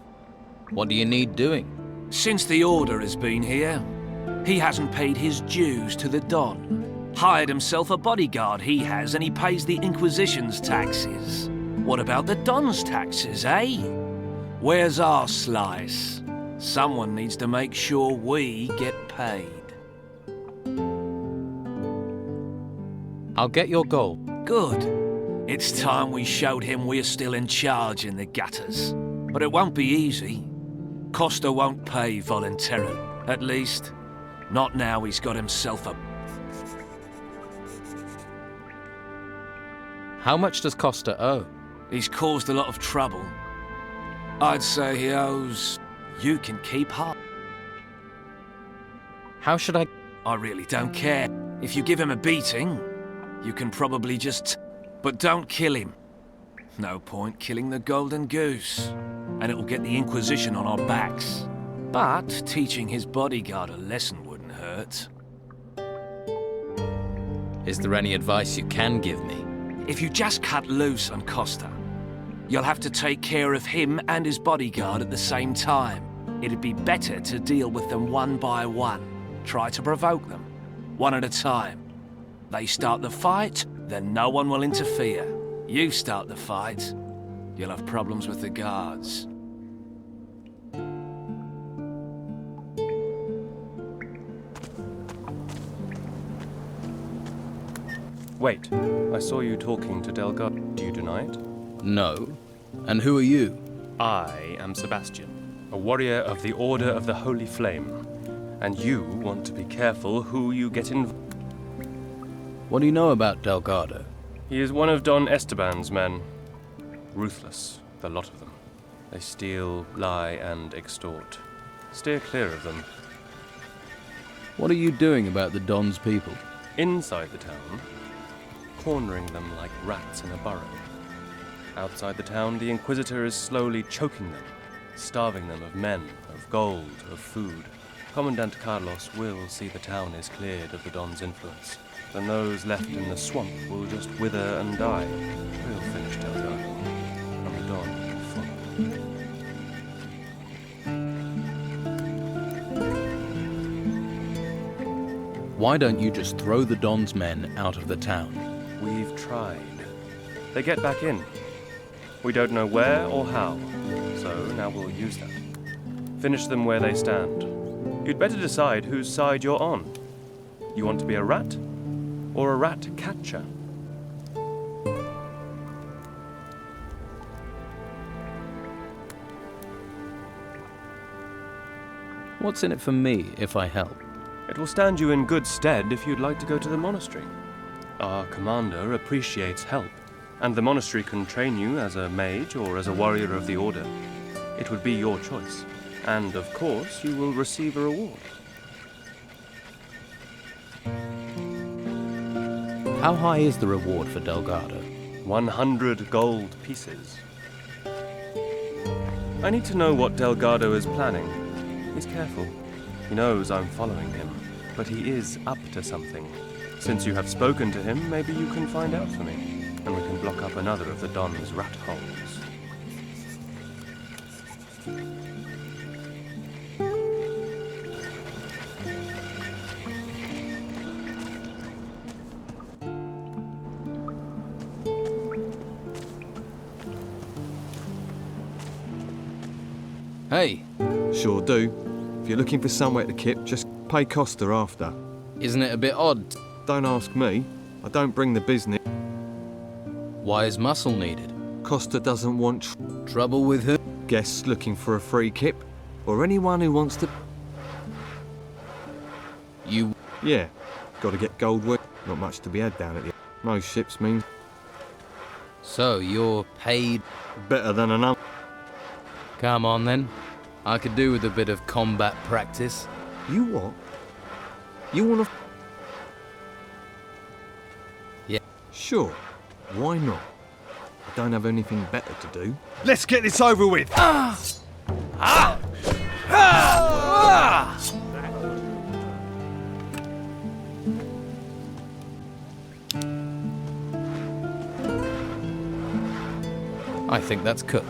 B: what do you need doing?
D: Since the Order has been here, he hasn't paid his dues to the Don. Hired himself a bodyguard, he has, and he pays the Inquisition's taxes. What about the Don's taxes, eh? Where's our slice? Someone needs to make sure we get paid.
B: I'll get your gold.
D: Good. It's time we showed him we're still in charge in the gutters. But it won't be easy. Costa won't pay voluntarily. At least, not now he's got himself a...
B: How much does Costa owe?
D: He's caused a lot of trouble. I'd say he owes... You can keep half.
B: How should I...
D: I really don't care. If you give him a beating, you can probably just... But don't kill him. No point killing the golden goose. And it will get the Inquisition on our backs. But teaching his bodyguard a lesson wouldn't hurt.
B: Is there any advice you can give me?
D: If you just cut loose on Costa, you'll have to take care of him and his bodyguard at the same time. It'd be better to deal with them one by one. Try to provoke them, one at a time. They start the fight, then no one will interfere. You start the fight, you'll have problems with the guards.
K: Wait, I saw you talking to Delgado. Do you deny it?
B: No. And who are you?
K: I am Sebastian, a warrior of the Order of the Holy Flame. And you want to be careful who you get involved.
B: What do you know about Delgado?
K: He is one of Don Esteban's men. Ruthless, the lot of them. They steal, lie, and extort. Steer clear of them.
B: What are you doing about the Don's people?
K: Inside the town, cornering them like rats in a burrow. Outside the town, the Inquisitor is slowly choking them, starving them of men, of gold, of food. Commandant Carlos will see the town is cleared of the Don's influence. Then those left in the swamp will just wither and die. We'll finish Delgado, and the Don will follow.
L: Why don't you just throw the Don's men out of the town?
K: We've tried. They get back in. We don't know where or how, so now we'll use that. Finish them where they stand. You'd better decide whose side you're on. You want to be a rat? Or a rat catcher?
L: What's in it for me if I help?
K: It will stand you in good stead if you'd like to go to the monastery. Our commander appreciates help, and the monastery can train you as a mage or as a warrior of the order. It would be your choice. And, of course, you will receive a reward.
L: How high is the reward for Delgado?
K: 100 gold pieces. I need to know what Delgado is planning. He's careful. He knows I'm following him, but he is up to something. Since you have spoken to him, maybe you can find out for me, and we can block up another of the Don's rat holes.
L: Hey!
D: Sure do. If you're looking for somewhere to kip, just pay Costa after.
L: Isn't it a bit odd?
D: Don't ask me. I don't bring the business.
L: Why is muscle needed?
D: Costa doesn't want
L: Trouble with who?
D: guests looking for a free kip, or anyone who wants to...
L: You...
D: Yeah, gotta get gold work. Not much to be had down at the... Most ships means...
L: So, you're paid...
D: Better than enough.
L: Come on then. I could do with a bit of combat practice.
D: You what? You wanna...
L: Yeah.
D: Sure. Why not? I don't have anything better to do.
A: Let's get this over with!
L: I think that's cooked.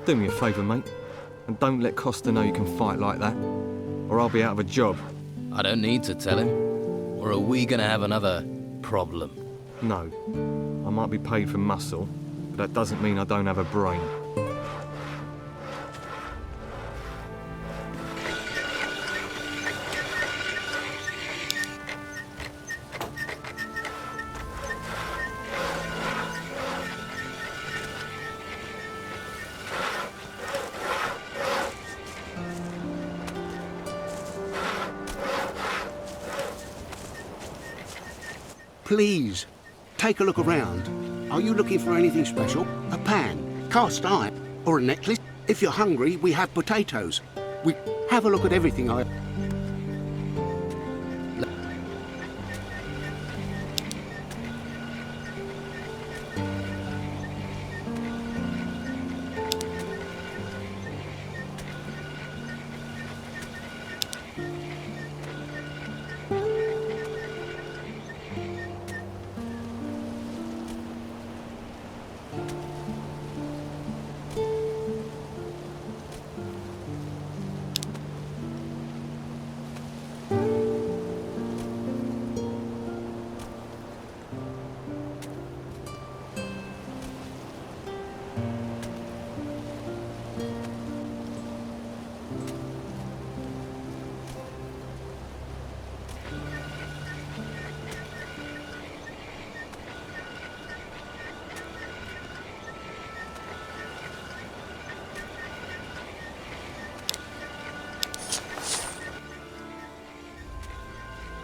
D: Do me a favour, mate, and don't let Costa know you can fight like that, or I'll be out of a job.
L: I don't need to tell him. Or are we gonna have another problem?
D: No. I might be paid for muscle, but that doesn't mean I don't have a brain.
M: Please, take a look around. Are you looking for anything special? A pan, cast iron, or a necklace? If you're hungry, we have potatoes. We have a look at everything I...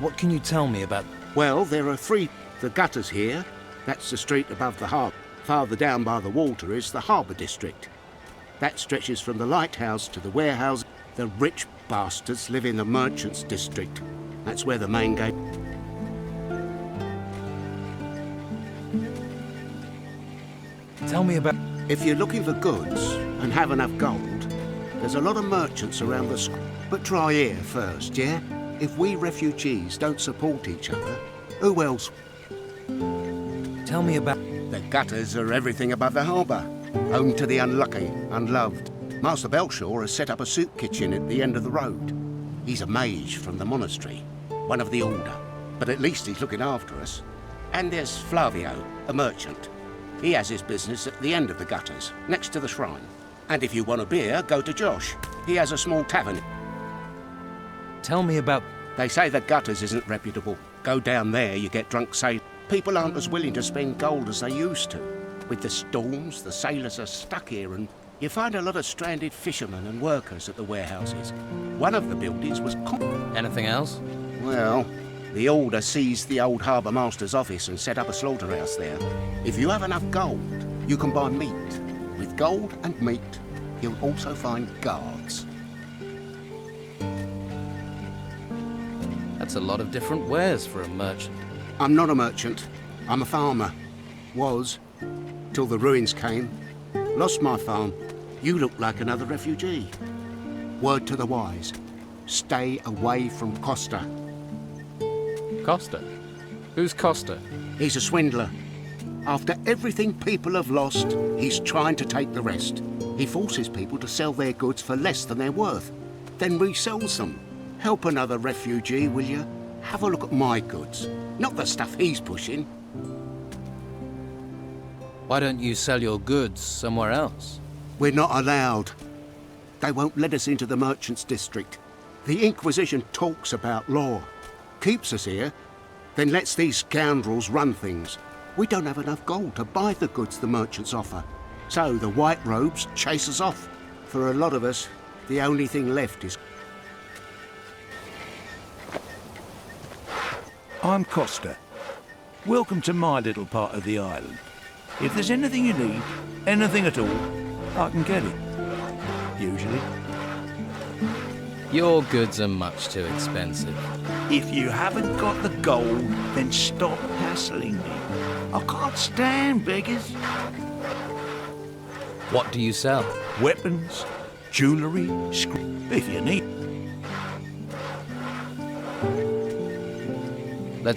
L: What can you tell me about...
M: Well, there are three. The gutters here. That's the street above the harbour. Farther down by the water is the harbour district. That stretches from the lighthouse to the warehouse. The rich bastards live in the merchants district. That's where the main gate...
D: Tell me about...
M: If you're looking for goods and have enough gold, there's a lot of merchants around the square. But try here first, yeah? If we refugees don't support each other, who else?
D: Tell me about...
M: The gutters are everything above the harbour. Home to the unlucky, unloved. Master Belshaw has set up a soup kitchen at the end of the road. He's a mage from the monastery, one of the order. But at least he's looking after us. And there's Flavio, a merchant. He has his business at the end of the gutters, next to the shrine. And if you want a beer, go to Josh. He has a small tavern.
D: Tell me about...
M: They say the gutters isn't reputable. Go down there, you get drunk sailors. People aren't as willing to spend gold as they used to. With the storms, the sailors are stuck here, and you find a lot of stranded fishermen and workers at the warehouses. One of the buildings was...
B: Anything else?
M: Well, the Order seized the old harbour master's office and set up a slaughterhouse there. If you have enough gold, you can buy meat. With gold and meat, you'll also find guards.
B: That's a lot of different wares for a merchant.
M: I'm not a merchant. I'm a farmer. Was, till the ruins came. Lost my farm. You look like another refugee. Word to the wise. Stay away from Costa.
B: Costa? Who's Costa?
M: He's a swindler. After everything people have lost, he's trying to take the rest. He forces people to sell their goods for less than they're worth, then resells them. Help another refugee, will you? Have a look at my goods, not the stuff he's pushing.
B: Why don't you sell your goods somewhere else?
M: We're not allowed. They won't let us into the merchants' district. The Inquisition talks about law, keeps us here, then lets these scoundrels run things. We don't have enough gold to buy the goods the merchants offer. So the white robes chase us off. For a lot of us, the only thing left is...
N: I'm Costa. Welcome to my little part of the island. If there's anything you need, anything at all, I can get it. Usually.
B: Your goods are much too expensive.
N: If you haven't got the gold, then stop hassling me. I can't stand beggars.
B: What do you sell?
N: Weapons, jewellery, if you need.
B: Let...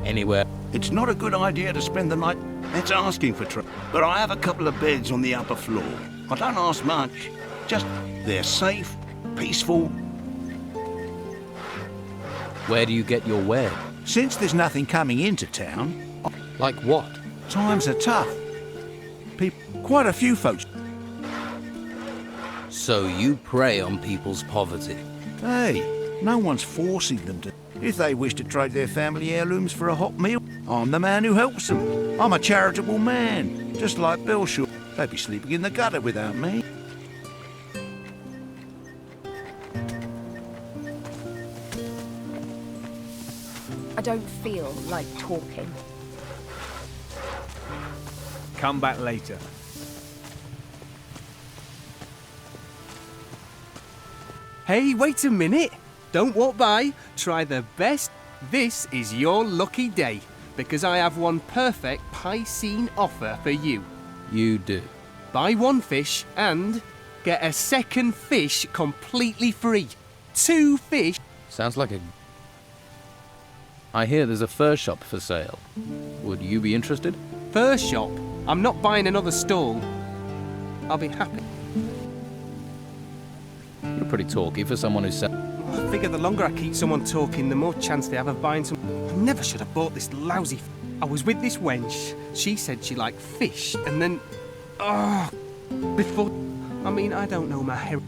B: Anywhere.
N: It's not a good idea to spend the night. That's asking for trouble. But I have a couple of beds on the upper floor. I don't ask much. Just they're safe, peaceful.
B: Where do you get your wear?
N: Since there's nothing coming into town...
B: Like what?
N: Times are tough. Quite a few folks...
B: So you prey on people's poverty?
N: Hey, no one's forcing them to... If they wish to trade their family heirlooms for a hot meal, I'm the man who helps them. I'm a charitable man, just like Belshaw. They'd be sleeping in the gutter without me.
J: I don't feel like talking.
A: Come back later.
C: Hey, wait a minute. Don't walk by. Try the best. This is your lucky day, because I have one perfect Piscine offer for you.
B: You do.
C: Buy one fish and get a second fish completely free. 2 fish.
B: Sounds like a... I hear there's a fur shop for sale. Would you be interested?
C: Fur shop? I'm not buying another stall. I'll be happy.
B: You're pretty talky for someone who sells...
C: I figure the longer I keep someone talking, the more chance they have of buying some... I never should have bought this lousy... I was with this wench. She said she liked fish, and then... before... I mean, I don't know my hair...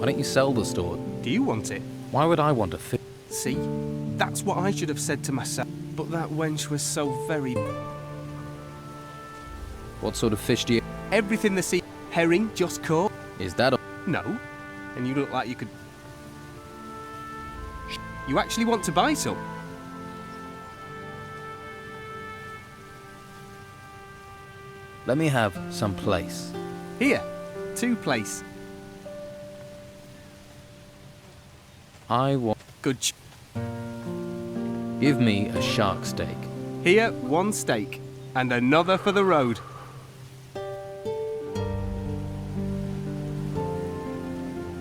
B: Why don't you sell the store?
C: Do you want it?
B: Why would I want a fish?
C: See? That's what I should have said to myself. But that wench was so very...
B: What sort of fish do you...
C: Everything the sea... Herring, just caught.
B: Is that a...
C: No. And you look like you could... You actually want to buy some?
B: Let me have some place.
C: Here. 2 place.
B: I want...
C: Good
B: Give me a shark steak.
C: Here, 1 steak. And another for the road.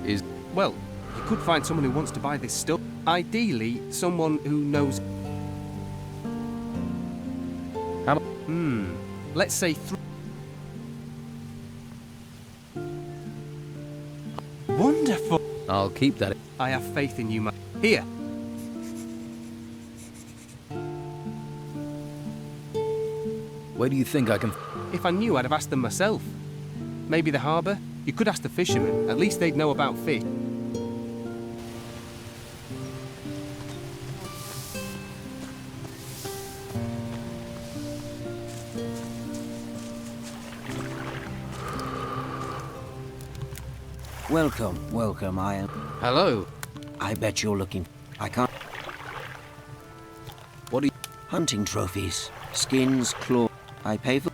B: Is...
C: Well, you could find someone who wants to buy this stuff. Ideally, someone who knows...
B: How much?
C: Let's say 3... Wonderful!
B: I'll keep that.
C: I have faith in you, man. Here.
B: Where do you think I can...
C: If I knew, I'd have asked them myself. Maybe the harbour? You could ask the fishermen. At least they'd know about fish.
H: Welcome, welcome, I am.
B: Hello.
H: I bet you're looking... I can't...
B: What are you...
H: Hunting trophies. Skins, claw... I pay for...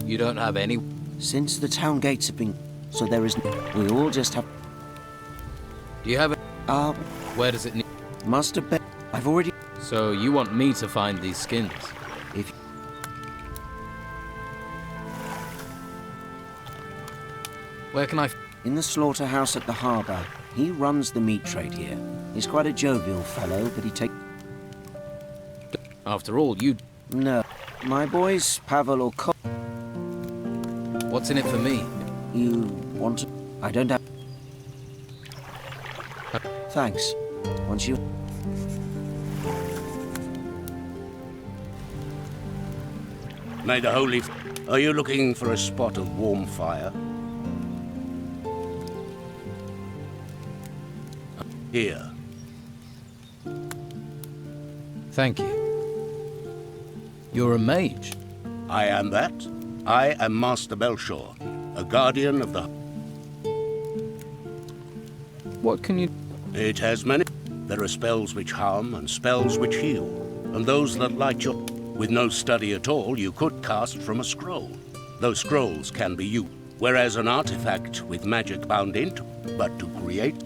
B: You don't have any...
H: Since the town gates have been... So there is... We all just have...
B: Do you have it?
H: Where
B: does it need...
H: Must have been... I've already...
B: So you want me to find these skins?
H: If...
B: Where can I...
H: In the slaughterhouse at the harbour. He runs the meat trade here. He's quite a jovial fellow, but he takes...
B: After all, you...
H: No. My boys, Pavel or Cole...
B: What's in it for me?
H: You want to... I don't have... Thanks. Once you...
M: May the holy... Are you looking for a spot of warm fire? Here.
B: Thank you. You're a mage.
M: I am that. I am Master Belshore, a guardian of the...
B: What can you...
M: It has many... There are spells which harm and spells which heal, and those that light your... With no study at all, you could cast from a scroll. Those scrolls can be used, whereas an artifact with magic bound into, but to create...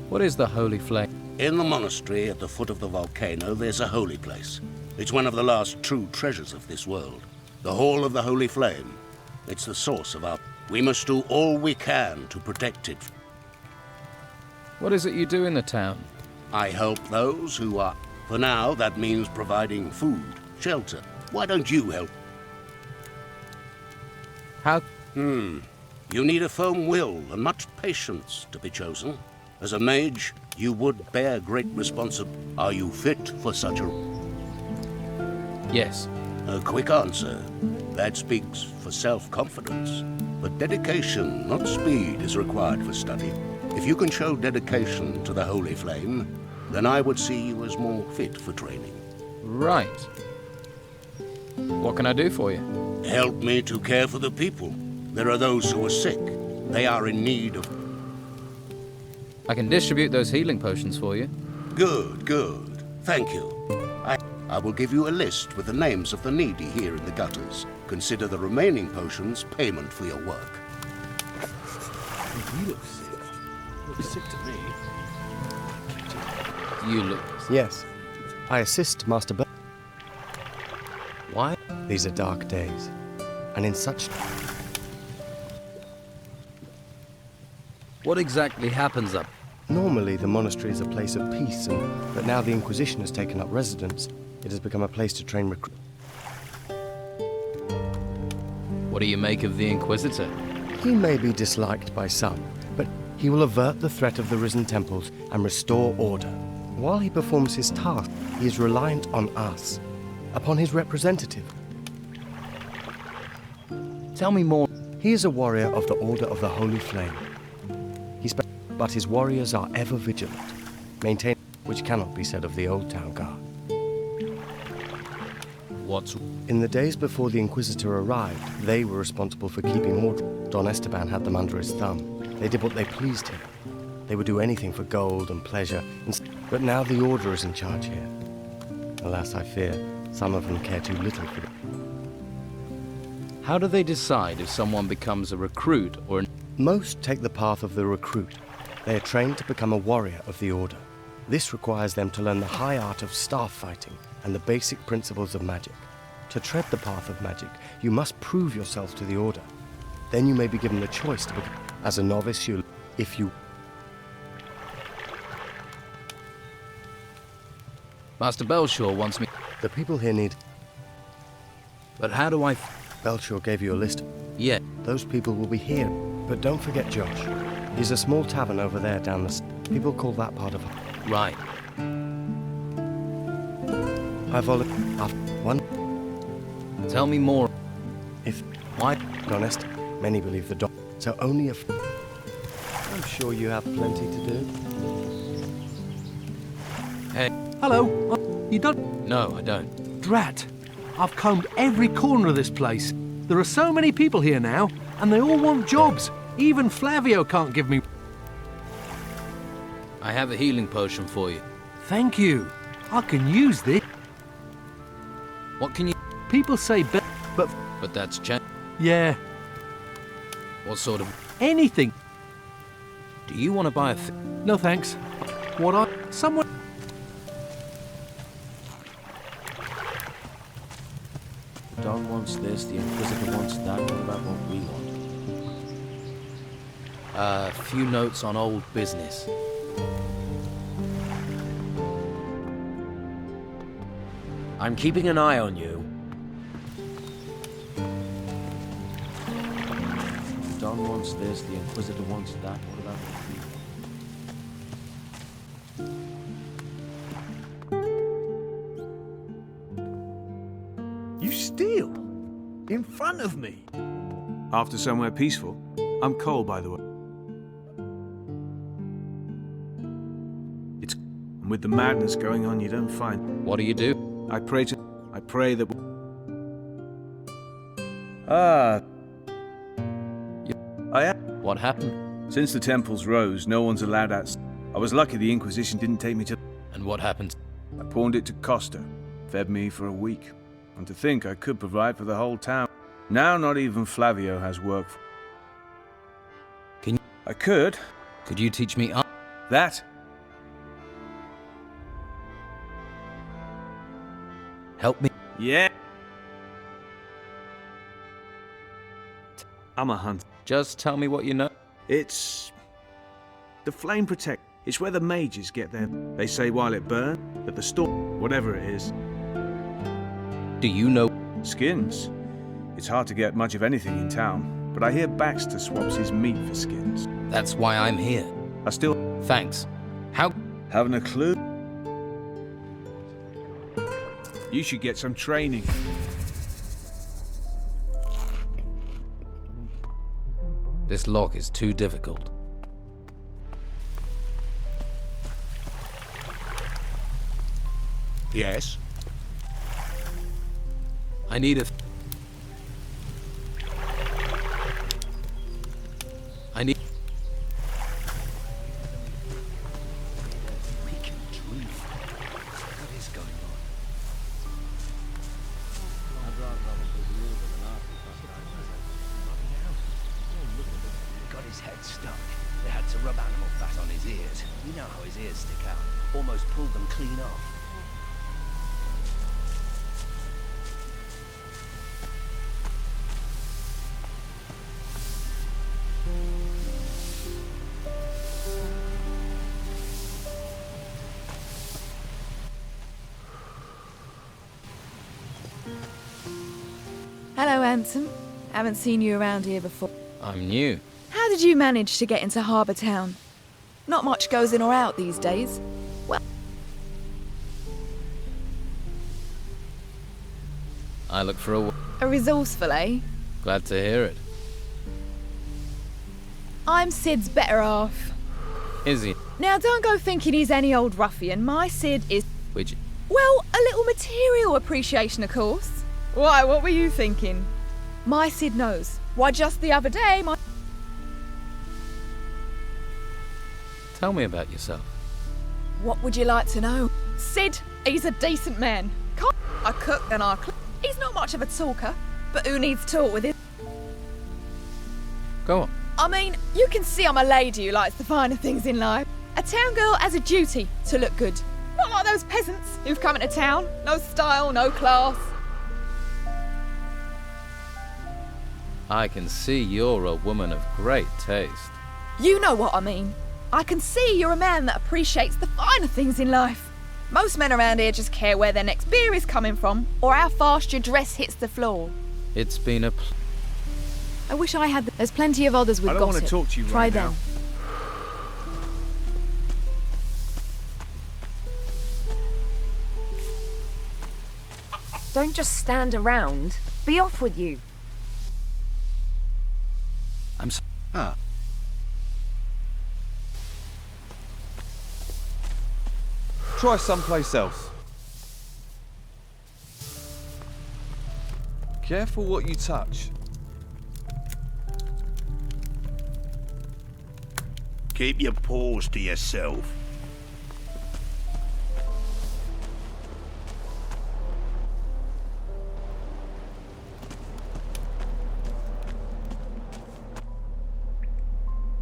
B: What is the Holy Flame?
M: In the monastery at the foot of the volcano, there's a holy place. It's one of the last true treasures of this world. The Hall of the Holy Flame. It's the source of our... We must do all we can to protect it.
B: What is it you do in the town?
M: I help those who are... For now, that means providing food, shelter. Why don't you help?
B: How?
M: You need a firm will and much patience to be chosen. As a mage, you would bear great responsibility. Are you fit for such a...
B: Yes.
M: A quick answer. That speaks for self-confidence. But dedication, not speed, is required for study. If you can show dedication to the Holy Flame, then I would see you as more fit for training.
B: Right. What can I do for you?
M: Help me to care for the people. There are those who are sick. They are in need of...
B: I can distribute those healing potions for you.
M: Good, good. Thank you. I will give you a list with the names of the needy here in the gutters. Consider the remaining potions payment for your work. He looks sick. Looks sick to me.
L: You look...
G: Yes. I assist Master Bell.
L: Why?
G: These are dark days. And in such...
L: What exactly happens up?
G: Normally, the monastery is a place of peace, but now the Inquisition has taken up residence. It has become a place to train recruits.
L: What do you make of the Inquisitor?
G: He may be disliked by some, but he will avert the threat of the risen temples and restore order. While he performs his task, he is reliant on us, upon his representative.
L: Tell me more.
G: He is a warrior of the Order of the Holy Flame. But his warriors are ever vigilant, maintain which cannot be said of the Old Town Guard.
L: What's...
G: In the days before the Inquisitor arrived, they were responsible for keeping order. Don Esteban had them under his thumb. They did what they pleased him. They would do anything for gold and pleasure, but now the Order is in charge here. Alas, I fear, some of them care too little for it.
L: How do they decide if someone becomes a recruit or an...
G: Most take the path of the recruit. They are trained to become a warrior of the Order. This requires them to learn the high art of staff fighting and the basic principles of magic. To tread the path of magic, you must prove yourself to the Order. Then you may be given the choice to become... As a novice, if you...
L: Master Belshore wants me...
G: The people here need...
L: But how do I...
G: Belshore gave you a list.
L: Yeah.
G: Those people will be here. But don't forget Josh. He's a small tavern over there down the... People call that part of...
L: Right.
G: I volunteer... One...
L: Tell me more.
G: If... Why? Honest, many believe the dog. So only if... I'm sure you have plenty to do.
L: Hey.
E: Hello. You don't...
L: No, I don't.
E: Drat. I've combed every corner of this place. There are so many people here now, and they all want jobs. Even Flavio can't give me...
L: I have a healing potion for you.
E: Thank you. I can use this.
L: What can you...
E: People say but...
L: But that's changed.
E: Yeah.
L: What sort of...
E: Anything.
L: Do you want to buy a
E: No thanks. What I... Someone...
H: Don wants this, the Inquisitor wants that. What about what we want?
L: A few notes on old business.
H: I'm keeping an eye on you. Don wants this, the Inquisitor wants that. What about what we want?
M: You steal? In front of me?
A: After somewhere peaceful? I'm Cole, by the way. It's... With the madness going on, you don't find...
L: What do you do?
A: I pray that...
L: What happened?
A: Since the temples rose, no one's allowed out. I was lucky the Inquisition didn't take me to...
L: And what happened?
A: I pawned it to Costa. Fed me for a week. And to think I could provide for the whole town. Now not even Flavio has work for...
L: Can you...
A: I could.
L: Could you teach me...
A: That?
L: Help me?
A: Yeah. I'm a hunter.
L: Just tell me what you know.
A: It's... the flame protect. It's where the mages get their... They say while it burns, that the storm, whatever it is...
L: Do you know...
A: Skins. It's hard to get much of anything in town, but I hear Baxter swaps his meat for skins.
L: That's why I'm here.
A: I still...
L: Thanks. How...
A: Haven't a clue? You should get some training.
L: This lock is too difficult.
M: Yes?
L: I need a... I need...
M: We can dream. What is going on? Got his head stuck.
O: rub animal fat on his ears. You know how his ears stick out. Almost pulled them clean off.
P: Hello, handsome. Haven't seen you around here before.
L: I'm new.
P: How did you manage to get into Harbour Town? Not much goes in or out these days. Well,
L: I look for
P: a resourceful, eh?
L: Glad to hear it.
P: I'm Sid's better half.
L: Is he?
P: Now, don't go thinking he's any old ruffian. My Sid is...
L: Which?
P: Well, a little material appreciation, of course. Why, what were you thinking? My Sid knows. Why, just the other day, my...
L: Tell me about yourself.
P: What would you like to know? Sid, he's a decent man. I cook and I clean. He's not much of a talker, but who needs talk with him?
L: Go on.
P: I mean, you can see I'm a lady who likes the finer things in life. A town girl has a duty to look good. Not like those peasants who've come into town. No style, no class.
L: I can see you're a woman of great taste.
P: You know what I mean. I can see you're a man that appreciates the finer things in life. Most men around here just care where their next beer is coming from, or how fast your dress hits the floor.
L: It's been a
P: I wish I had... There's plenty of others with
A: I don't
P: gossip.
A: want to talk to you
P: Try
A: right
P: them.
A: now.
J: Don't just stand around. Be off with you.
O: I'm so...
M: Ah.
D: Try someplace else. Careful what you touch.
N: Keep your paws to yourself.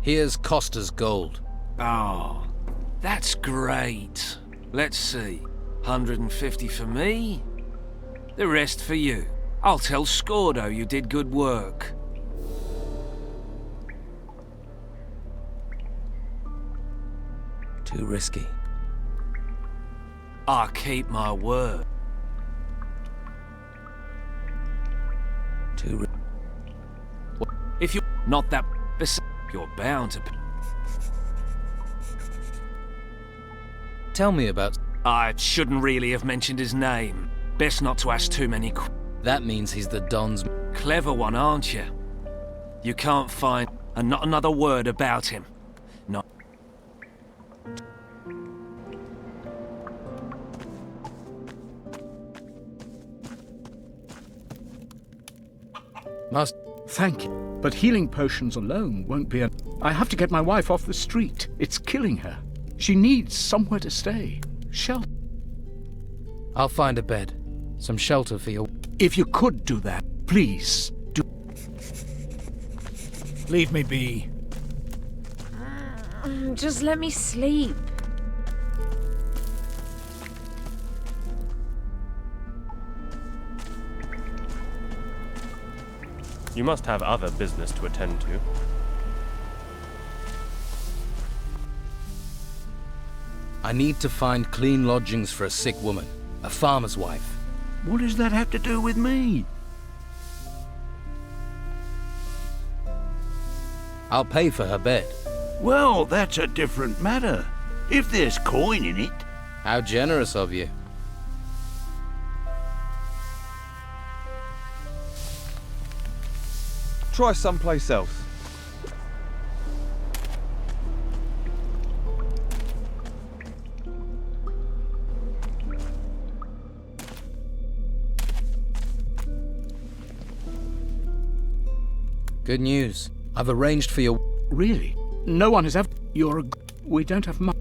L: Here's Costa's gold.
O: Oh, that's great. Let's see. 150 for me. The rest for you. I'll tell Scordo you did good work.
L: Too risky.
O: I'll keep my word.
L: Too
O: If you're not that... You're bound to...
L: Tell me about...
O: I shouldn't really have mentioned his name. Best not to ask too many...
L: That means he's the Don's...
O: Clever one, aren't you? You can't find... And not another word about him. Not...
L: Must...
I: Thank you. But healing potions alone won't be I have to get my wife off the street. It's killing her. She needs somewhere to stay. Shelter.
L: I'll find a bed. Some shelter for you.
I: If you could do that, please do. Leave me be.
J: Just let me sleep.
K: You must have other business to attend to.
L: I need to find clean lodgings for a sick woman. A farmer's wife.
N: What does that have to do with me?
L: I'll pay for her bed.
N: Well, that's a different matter. If there's coin in it.
L: How generous of you.
D: Try someplace else.
L: Good news. I've arranged for your...
I: Really? No one has ever... You're a... We don't have much.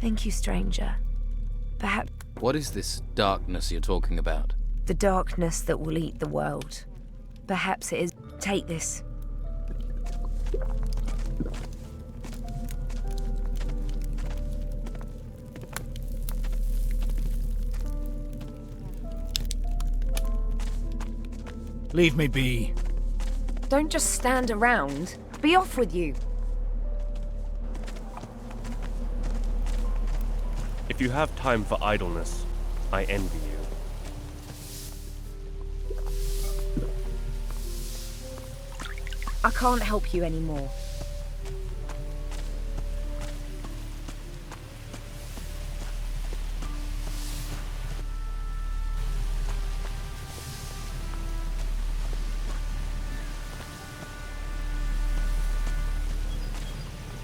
J: Thank you, stranger. Perhaps
L: What is this darkness you're talking about?
J: the darkness that will eat the world.
Q: Perhaps it is. Take this.
I: Leave me be.
Q: Don't just stand around. Be off with you.
K: If you have time for idleness, I envy you.
Q: I can't help you anymore.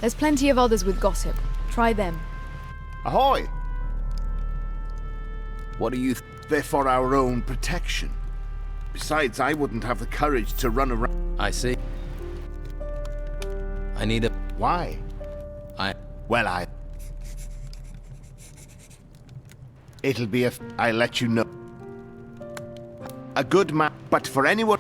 J: There's plenty of others with gossip. Try them.
M: Ahoy! What do you they're for our own protection. Besides, I wouldn't have the courage to run around.
L: I see. I need a...
M: Why? Well, it'll be if I let you know. A good man, but for anyone...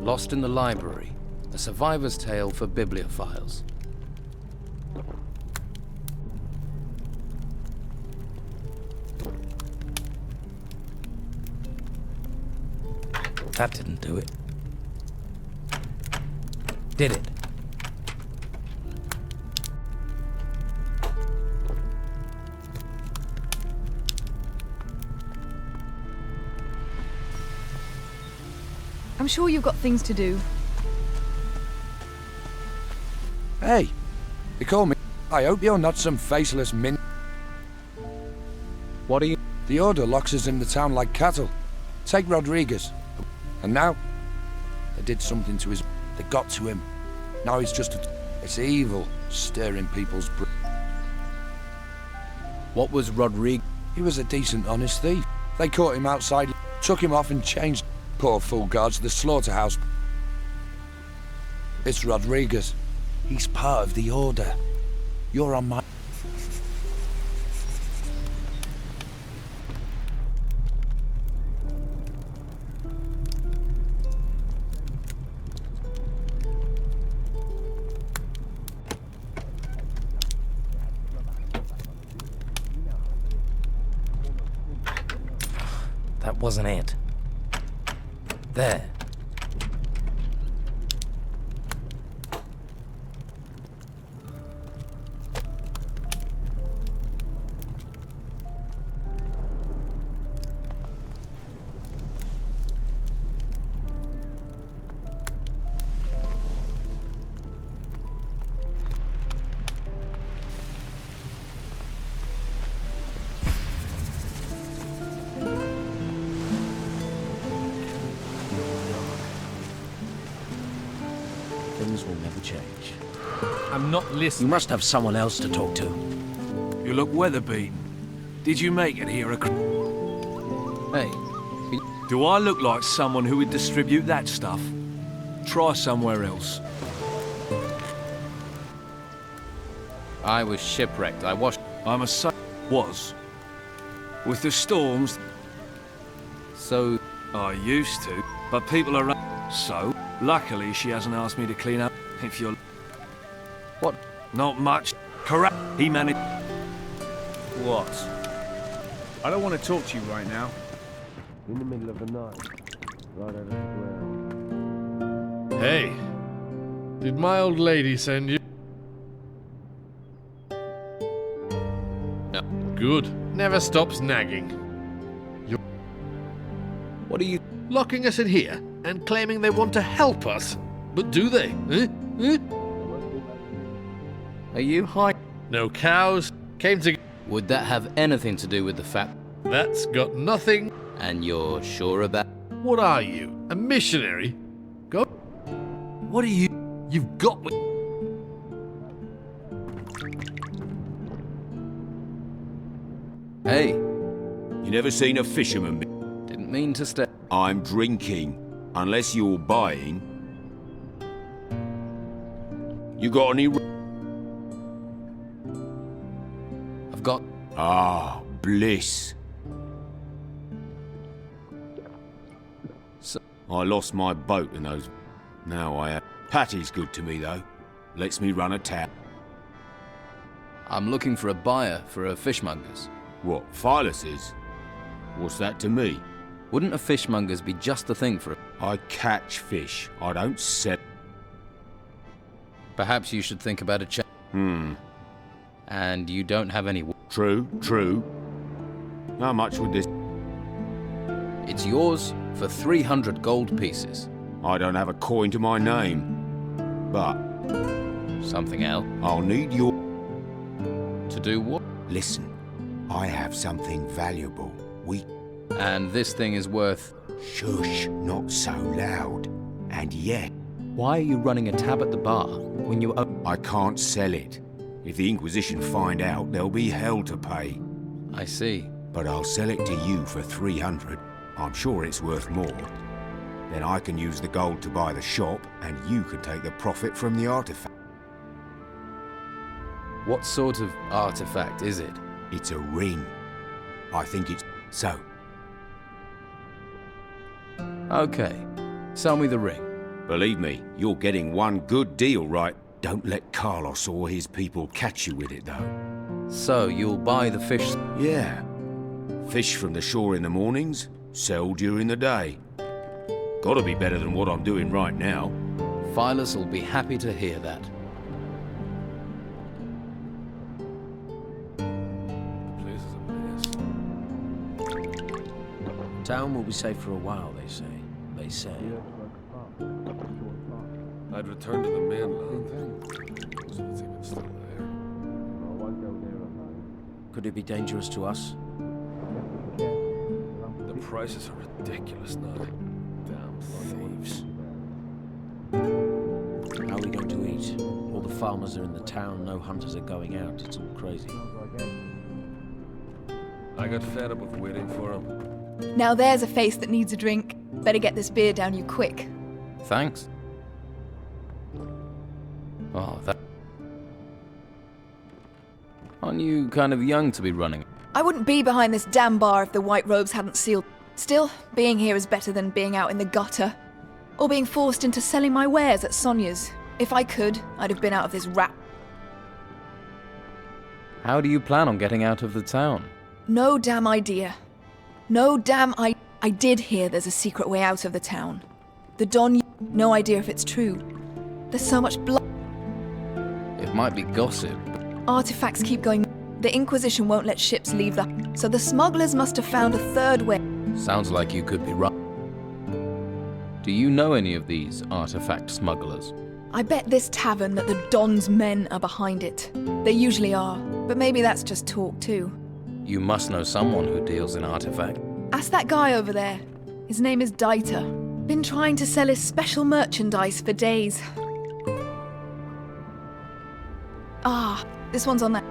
L: Lost in the Library. A survivor's tale for bibliophiles. That didn't do it. Did it?
J: I'm sure you've got things to do.
R: Hey, you call me. I hope you're not some faceless min.
L: What are you?
R: The Order locks us in the town like cattle. Take Rodriguez. And now, they did something to his... They got to him. Now he's just It's evil, stirring people's...
L: What was Rodriguez?
R: He was a decent, honest thief. They caught him outside, took him off and changed. Poor fool guards the slaughterhouse. It's Rodriguez. He's part of the Order. You're on my...
L: That wasn't it. There.
N: Things will never change.
E: I'm not listening.
N: You must have someone else to talk to.
O: You look weather-beaten. Did you make it here
L: Hey.
O: Do I look like someone who would distribute that stuff? Try somewhere else.
L: I was shipwrecked. I washed...
O: I must say, was. With the storms...
L: So...
O: I used to, but people are... So, luckily she hasn't asked me to clean up, if you're...
L: What?
O: Not much. Correct. He managed...
A: What? I don't want to talk to you right now.
K: In the middle of the night, right out of the ground.
S: Hey, did my old lady send you?
L: No.
S: Good. Never stops nagging. You're...
L: What are you...
S: Locking us in here and claiming they want to help us. But do they? Eh? Eh?
L: Are you high?
S: No cows. Came to...
L: Would that have anything to do with the fact...
S: That's got nothing...
L: And you're sure about...
S: What are you? A missionary? Go...
O: What are you...
S: You've got...
L: Hey.
T: You never seen a fisherman?
L: Didn't mean to stay.
T: I'm drinking. Unless you're buying. You got any...
L: I've got...
T: Ah, bliss. I lost my boat in those... Now I have... Patty's good to me, though. Lets me run a tap.
L: I'm looking for a buyer for a fishmonger's.
T: What, Phyllis is? What's that to me?
L: Wouldn't a fishmonger's be just the thing for...
T: I catch fish. I don't sell...
L: Perhaps you should think about a change. And you don't have any...
T: True, true. How much would this...
L: It's yours for 300 gold pieces.
T: I don't have a coin to my name. But...
L: Something else?
T: I'll need your...
L: To do what?
T: Listen, I have something valuable.
L: And this thing is worth...
T: Shush, not so loud. And yet...
L: Why are you running a tab at the bar when you...
T: I can't sell it. If the Inquisition find out, there'll be hell to pay.
L: I see.
T: But I'll sell it to you for 300. I'm sure it's worth more. Then I can use the gold to buy the shop, and you can take the profit from the artifact.
L: What sort of artifact is it?
T: It's a ring. I think it's... So.
L: Okay. Sell me the ring.
T: Believe me, you're getting one good deal, right? Don't let Carlos or his people catch you with it, though.
L: So, you'll buy the fish?
T: Yeah. Fish from the shore in the mornings, sell during the day. Gotta be better than what I'm doing right now.
L: Phyllis will be happy to hear that.
H: Town will be safe for a while, they say. They say.
K: I'd return to the mainland. It's even still there.
H: Could it be dangerous to us?
K: The prices are ridiculous now. Damn thieves.
H: How are we going to eat? All the farmers are in the town, no hunters are going out. It's all crazy.
K: I got fed up with waiting for him.
P: Now there's a face that needs a drink. Better get this beer down you quick.
L: Thanks. Oh, that... Aren't you kind of young to be running?
P: I wouldn't be behind this damn bar if the white robes hadn't sealed. Still, being here is better than being out in the gutter. Or being forced into selling my wares at Sonia's. If I could, I'd have been out of this rat.
L: How do you plan on getting out of the town?
P: No damn idea. No damn I did hear there's a secret way out of the town. The Don... No idea if it's true. There's so much blood.
L: It might be gossip.
P: Artifacts keep going. The Inquisition won't let ships leave so the smugglers must have found a third way.
L: Sounds like you could be right. Do you know any of these artifact smugglers?
P: I bet this tavern that the Don's men are behind it. They usually are, but maybe that's just talk too.
L: You must know someone who deals in artifact.
P: Ask that guy over there. His name is Dieter. Been trying to sell his special merchandise for days. Ah, this one's on that.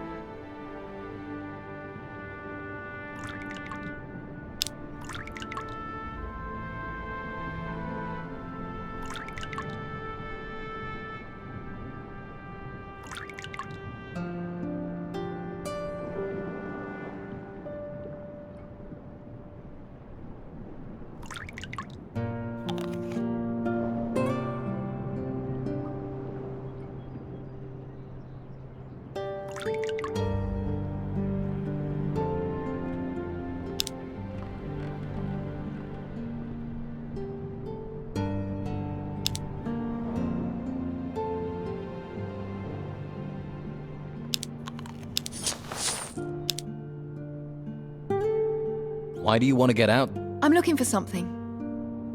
L: Why do you want to get out?
P: I'm looking for something.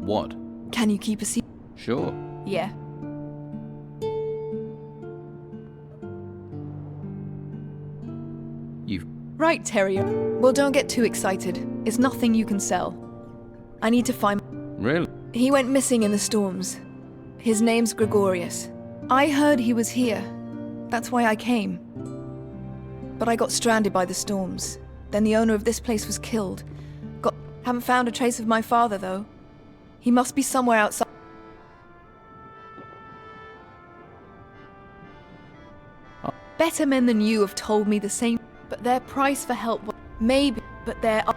L: What?
P: Can you keep a secret?
L: Sure.
P: Yeah. Right, Terrier. Well, don't get too excited. It's nothing you can sell. I need to find...
L: Really?
P: He went missing in the storms. His name's Gregorius. I heard he was here. That's why I came. But I got stranded by the storms. Then the owner of this place was killed. Haven't found a trace of my father, though. He must be somewhere outside. Better men than you have told me the same, but their price for help was... Maybe, but there are...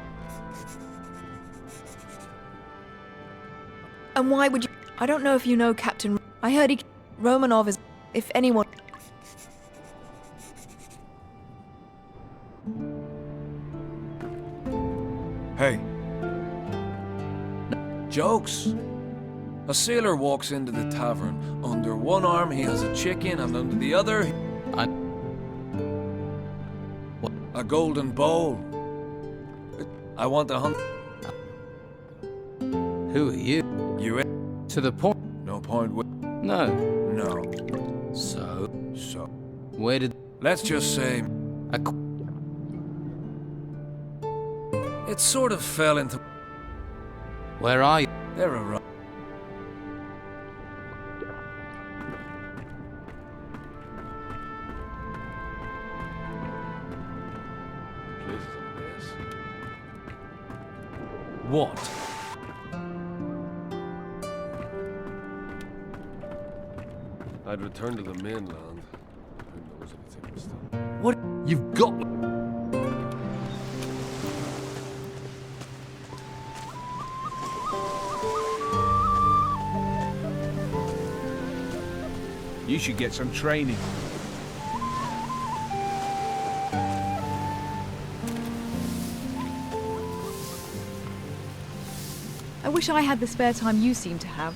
P: And why would you... I don't know if you know Captain... I heard he... Romanov is... If anyone...
O: Hey. Jokes. A sailor walks into the tavern. Under one arm he has a chicken and under the other... A golden bowl. I want to hunt...
B: Who are you?
O: You...
B: To the point?
O: No point with...
B: No.
O: No.
B: So?
O: So.
B: Where did...
O: Let's just say... It sort of fell into...
B: Where are you?
O: They're around. What?
K: I'd return to the mainland. Who knows anything this time?
O: What? You've got...
A: You should get some training.
J: I wish I had the spare time you seem to have.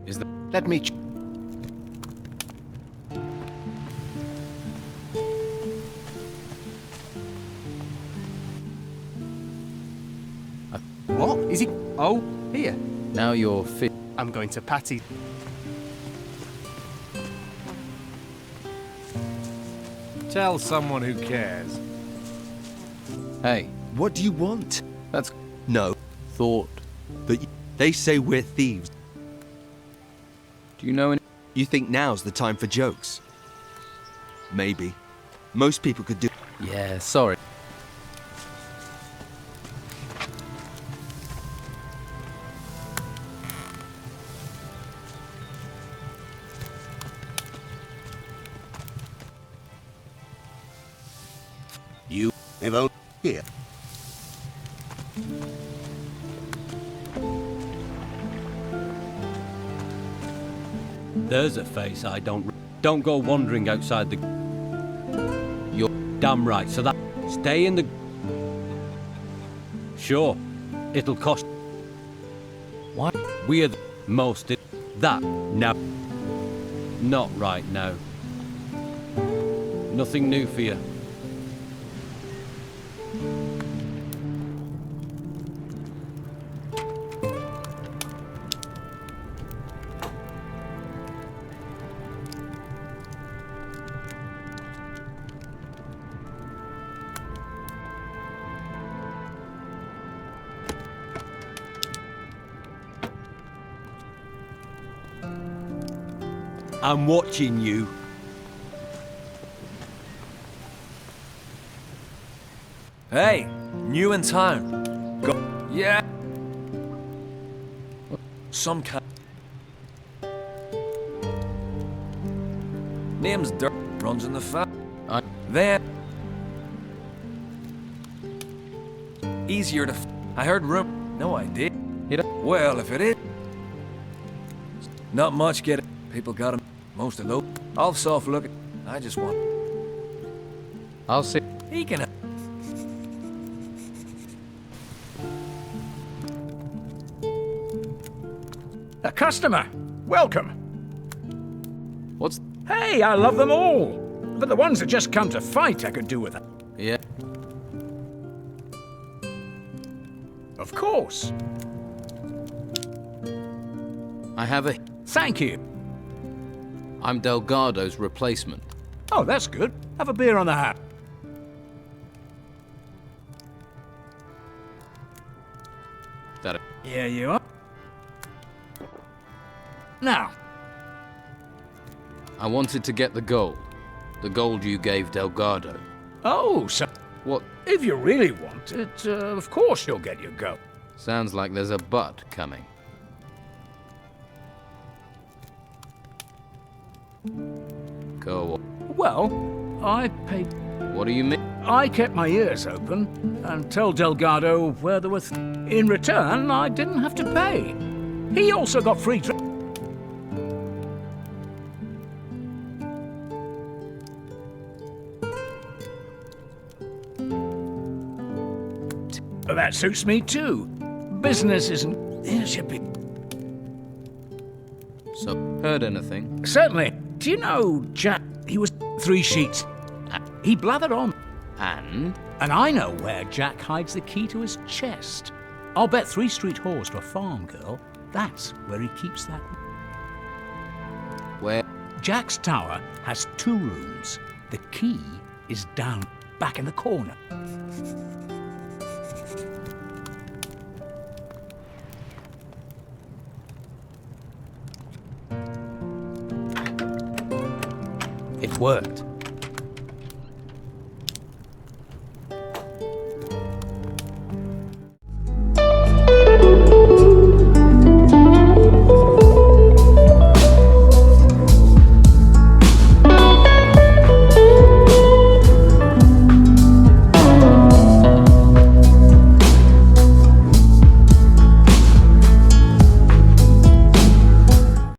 G: Is that... Let me...
C: What? Is he... Oh, here.
B: Now you're fit.
C: I'm going to Patty.
S: Tell someone who cares.
B: Hey.
U: What do you want?
B: That's...
U: No.
B: Thought.
U: But they say we're thieves.
B: Do you know any...
U: You think now's the time for jokes? Maybe. Most people could do...
B: Yeah, sorry.
M: You have only here.
V: There's a face I don't go wandering outside the... You're damn right, so that... Stay in the... Sure, it'll cost... What? We're the most... That, now... Not right now. Nothing new for you. I'm watching you.
O: Hey, new in town. Go. Yeah. Some kind. Name's Dirt. Runs in the There. Easier to. I heard room. No, I did. Well, if it is. Not much get it. People got 'em. Most of those. I'll soft look. I just want.
B: I'll see.
O: He can.
I: A customer. Welcome.
B: What's...
I: Hey, I love them all. But the ones that just come to fight I could do with it.
B: Yeah.
I: Of course.
B: I have a...
I: Thank you.
B: I'm Delgado's replacement.
I: Oh, that's good. Have a beer on the hat.
B: That...
I: Here you are. Now.
B: I wanted to get the gold. The gold you gave Delgado.
I: Oh, so...
B: What?
I: If you really want it, of course you'll get your gold.
B: Sounds like there's a but coming. Go on.
I: Well, I paid...
B: What do you mean?
I: I kept my ears open and told Delgado where there was. In return, I didn't have to pay. He also got free. That suits me too. Business isn't. It should be.
L: So, heard anything?
I: Certainly. Do you know Jack? He was 3 sheets. He blathered on.
L: And?
I: And I know where Jack hides the key to his chest. I'll bet 3 street whores to a farm girl. That's where he keeps that.
L: Where?
I: Jack's tower has 2 rooms. The key is down back in the corner. It worked.